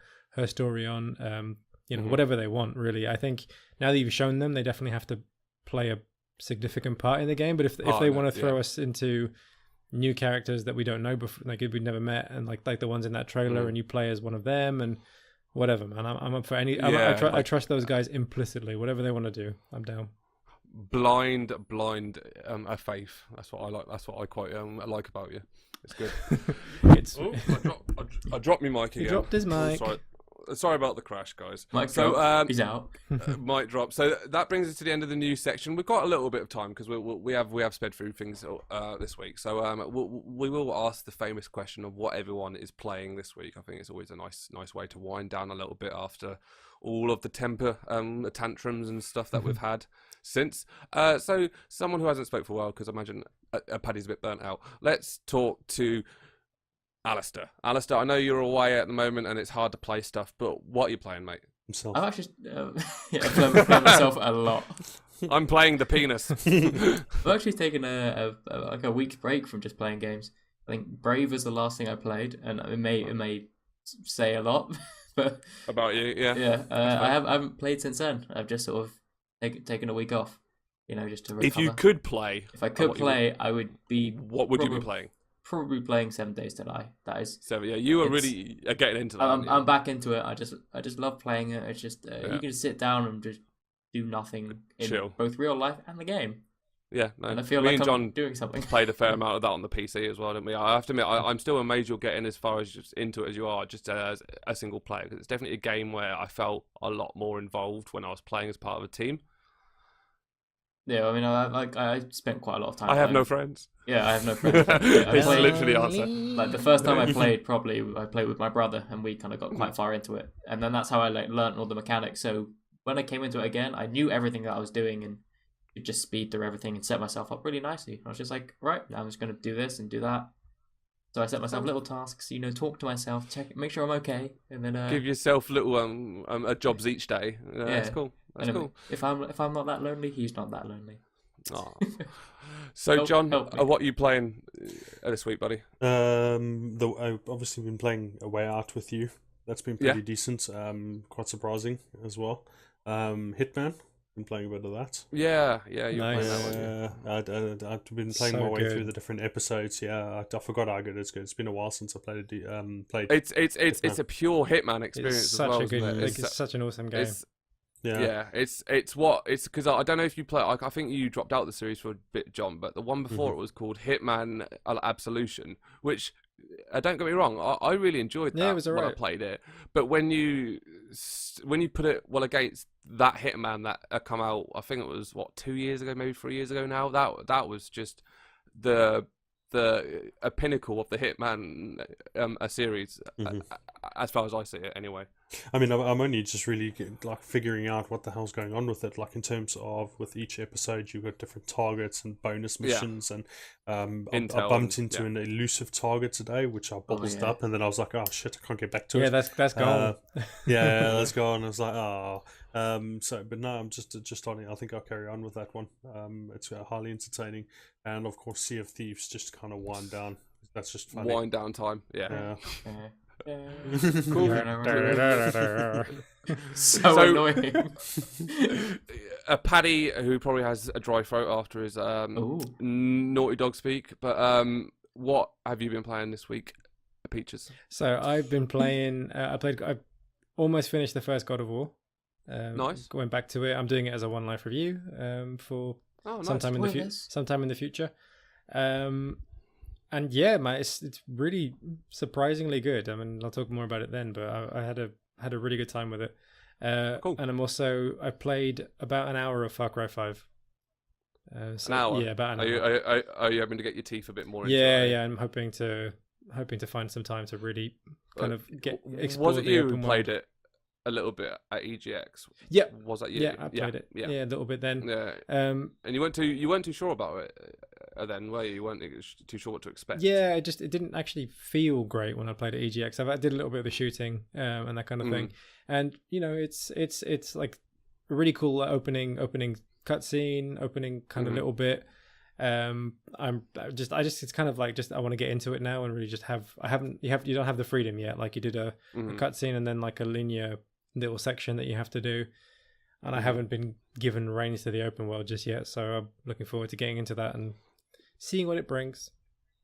Speaker 2: story on. Whatever they want, really. I think now that you've shown them, they definitely have to play a significant part in the game. But if they want to throw us into new characters that we don't know before, like we've never met, and like the ones in that trailer, and you play as one of them, and whatever, man, I'm up for any. I trust those guys implicitly. Whatever they want to do, I'm down.
Speaker 1: Blind a faith. That's what I like. That's what I quite like about you. It's good. I dropped my mic again.
Speaker 2: He dropped his mic.
Speaker 1: Sorry about the crash, guys.
Speaker 4: Mic drop. He's out.
Speaker 1: Mic drop. So that brings us to the end of the news section. We've got a little bit of time because we have sped through things this week. So we will ask the famous question of what everyone is playing this week. I think it's always a nice way to wind down a little bit after all of the temper tantrums and stuff that we've had since. So someone who hasn't spoke for a while, because I imagine Paddy's a bit burnt out. Let's talk to Alistair, I know you're away at the moment and it's hard to play stuff, but what are you playing, mate?
Speaker 3: Himself.
Speaker 4: I've actually played myself a lot.
Speaker 1: I'm playing the penis.
Speaker 4: I've actually taken a week's break from just playing games. I think Brave was the last thing I played, and it may say a lot, but
Speaker 1: about you, yeah.
Speaker 4: Yeah, I haven't played since then. I've just sort of taken a week off, just to recover.
Speaker 1: If you could play,
Speaker 4: I would be.
Speaker 1: What would you be playing?
Speaker 4: Probably playing 7 Days to Die. That is.
Speaker 1: So yeah, you are really getting into that.
Speaker 4: I'm back into it. I just love playing it. It's just you can just sit down and just do nothing in
Speaker 1: Chill.
Speaker 4: both real life and the game.
Speaker 1: Yeah, no.
Speaker 4: And I feel
Speaker 1: Me
Speaker 4: like
Speaker 1: and
Speaker 4: I'm
Speaker 1: John
Speaker 4: doing something.
Speaker 1: Played a fair amount of that on the PC as well, didn't we? I have to admit, I'm still amazed you're getting as far as just into it as you are, just as a single player. Because it's definitely a game where I felt a lot more involved when I was playing as part of a team.
Speaker 4: Yeah, I mean, I spent quite a lot of time.
Speaker 1: I have no friends.
Speaker 4: Yeah, I have no friends.
Speaker 1: It's literally the answer.
Speaker 4: Like the first time I played with my brother, and we kind of got quite far into it, and then that's how I learned all the mechanics. So when I came into it again, I knew everything that I was doing, and could just speed through everything and set myself up really nicely. I was just like, right, I'm just going to do this and do that. So I set myself little tasks, talk to myself, make sure I'm okay, and then
Speaker 1: give yourself little jobs each day. That's cool. That's cool.
Speaker 4: If I'm not that lonely, he's not that lonely.
Speaker 1: Oh. So, John, what are you playing this week, buddy?
Speaker 3: I've obviously been playing A Way Out with you. That's been pretty decent. Quite surprising as well. Hitman. Been playing a bit of that.
Speaker 1: Yeah, you're
Speaker 2: Nice.
Speaker 1: playing that one.
Speaker 3: I've been playing
Speaker 2: So
Speaker 3: my way
Speaker 2: good.
Speaker 3: through the different episodes. Yeah, I forgot how good it's good. It's been a while since I played played.
Speaker 1: It's a pure Hitman experience
Speaker 2: It's
Speaker 1: as
Speaker 2: such
Speaker 1: well.
Speaker 2: a good,
Speaker 1: Isn't it?
Speaker 2: it's such an awesome game.
Speaker 1: It's because I don't know if you play. I think you dropped out the series for a bit, John. But the one before it was called Hitman Absolution, which don't get me wrong, I really enjoyed that
Speaker 2: Yeah, it was
Speaker 1: when I
Speaker 2: alright.
Speaker 1: played it. But when you put it against that Hitman that come out, I think it was 2 years ago, maybe 3 years ago now. That was just a pinnacle of the Hitman a series, as far as I see it, anyway.
Speaker 3: I mean, I'm only just really like figuring out what the hell's going on with it. Like in terms of with each episode, you've got different targets and bonus missions, and I bumped into an elusive target today, which I bubbled up, and then I was like, oh shit, I can't get back to it.
Speaker 2: Yeah, that's gone.
Speaker 3: That's gone. I was like, oh. But no, I'm just on it. I think I'll carry on with that one. It's highly entertaining, and of course, Sea of Thieves just kind of wind down. That's just funny.
Speaker 1: Wind down time. Yeah.
Speaker 2: Cool.
Speaker 4: So annoying.
Speaker 1: Paddy, who probably has a dry throat after his naughty dog speak, but what have you been playing this week, Peaches?
Speaker 2: So I've been playing. I almost finished the first God of War.
Speaker 1: Nice.
Speaker 2: Going back to it, I'm doing it as a one life review for sometime in the future. And yeah, man, it's really surprisingly good. I mean, I'll talk more about it then, but I had a really good time with it.
Speaker 1: Cool.
Speaker 2: And I played about an hour of Far Cry 5.
Speaker 1: An hour?
Speaker 2: Yeah, about an hour.
Speaker 1: Are you hoping to get your teeth a bit more into
Speaker 2: it?
Speaker 1: Yeah,
Speaker 2: I'm hoping to find some time to really kind of explore.
Speaker 1: Was it you who played it a little bit at EGX?
Speaker 2: Yeah.
Speaker 1: Was that you?
Speaker 2: Yeah, I played it. Yeah, a little bit then.
Speaker 1: Yeah. And you weren't too sure about it then, were you? You weren't too sure what to expect.
Speaker 2: Yeah, it didn't actually feel great when I played at EGX. I did a little bit of the shooting and that kind of thing, and it's like a really cool opening cutscene, opening kind of little bit. It's kind of like just I want to get into it now and really just you don't have the freedom yet. Like you did a cutscene and then like a linear little section that you have to do, and I haven't been given reins to the open world just yet. So I'm looking forward to getting into that and seeing what it brings.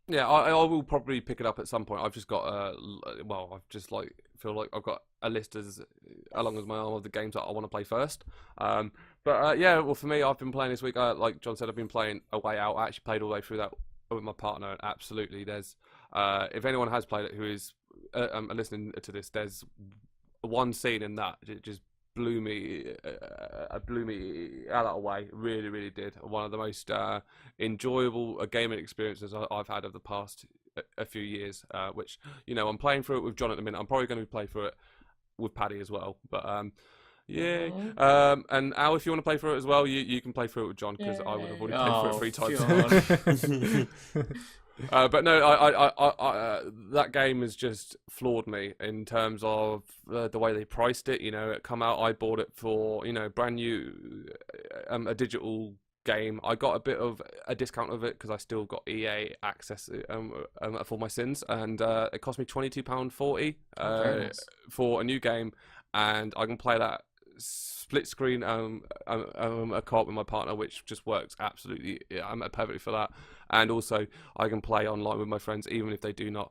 Speaker 1: Yeah, I will probably pick it up at some point. I've just got feel like I've got a list as along as my arm of the games that I want to play first. Well, for me, I've been playing this week. Like John said, I've been playing A Way Out. I actually played all the way through that with my partner. And absolutely, there's if anyone has played it who is listening to this, there's one scene in that it just blew me out of the way. Really, really did. One of the most enjoyable gaming experiences I've had of the past a few years. Which I'm playing through it with John at the minute. I'm probably going to play through it with Paddy as well. But and Al, if you want to play through it as well, you can play through it with John because I would have already played through it 3 times. But no, I that game has just floored me in terms of the way they priced it. It come out, I bought it for brand new, a digital game. I got a bit of a discount of it because I still got EA access for my sins, and it cost me £22.40 for a new game, and I can play that split screen a co-op with my partner, which just works absolutely. I'm perfectly for that. And also I can play online with my friends even if they do not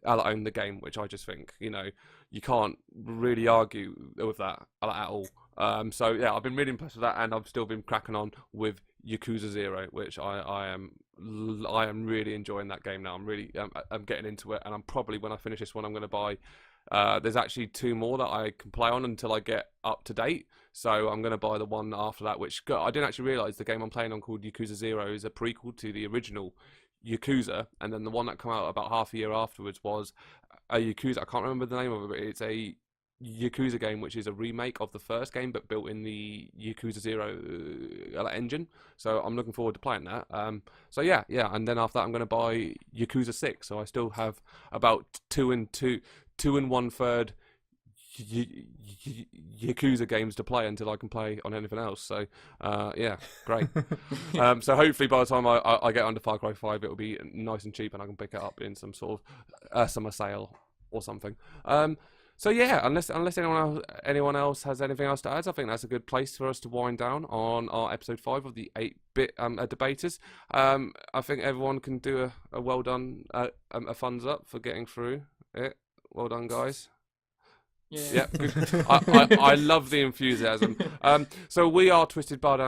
Speaker 1: own the game, which I just think you can't really argue with that at all. So yeah, I've been really impressed with that, and I've still been cracking on with Yakuza 0, which I am really enjoying that game now. I'm getting into it, and I'm probably, when I finish this one, I'm going to buy there's actually 2 more that I can play on until I get up to date. So I'm going to buy the one after that, which I didn't actually realise the game I'm playing on called Yakuza 0 is a prequel to the original Yakuza. And then the one that came out about half a year afterwards was a Yakuza. I can't remember the name of it, but it's a Yakuza game which is a remake of the first game but built in the Yakuza 0 engine. So I'm looking forward to playing that. So yeah, and then after that I'm going to buy Yakuza 6. So I still have about 2 and 1/3 Yakuza games to play until I can play on anything else. So, yeah, great. So hopefully by the time I get onto Far Cry 5, it'll be nice and cheap and I can pick it up in some sort of summer sale or something. So yeah, unless anyone else has anything else to add, I think that's a good place for us to wind down on our episode 5 of the 8-bit debaters. I think everyone can do a well done, a thumbs up for getting through it. Well done, guys. Yeah, good. I love the enthusiasm. So we are Twisted Bud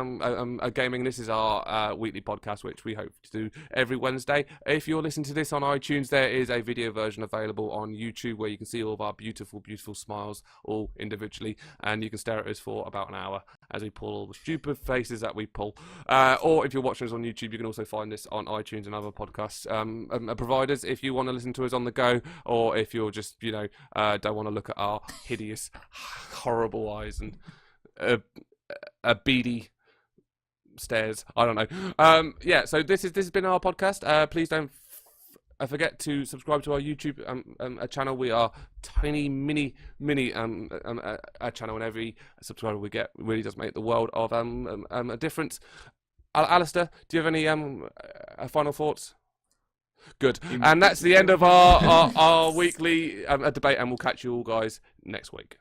Speaker 1: Gaming. This is our weekly podcast, which we hope to do every Wednesday. If you're listening to this on iTunes, there is a video version available on YouTube where you can see all of our beautiful, beautiful smiles all individually, and you can stare at us for about an hour as we pull all the stupid faces that we pull. Or if you're watching us on YouTube, you can also find this on iTunes and other podcast providers if you want to listen to us on the go, or if you're just, don't want to look at our hideous, horrible eyes and a beady stares. I don't know. Yeah. So this has been our podcast. Please don't forget to subscribe to our YouTube channel. We are tiny, mini a channel, and every subscriber we get really does make the world of a difference. Alistair, do you have any final thoughts? Good. And that's the end of our weekly debate, and we'll catch you all guys next week.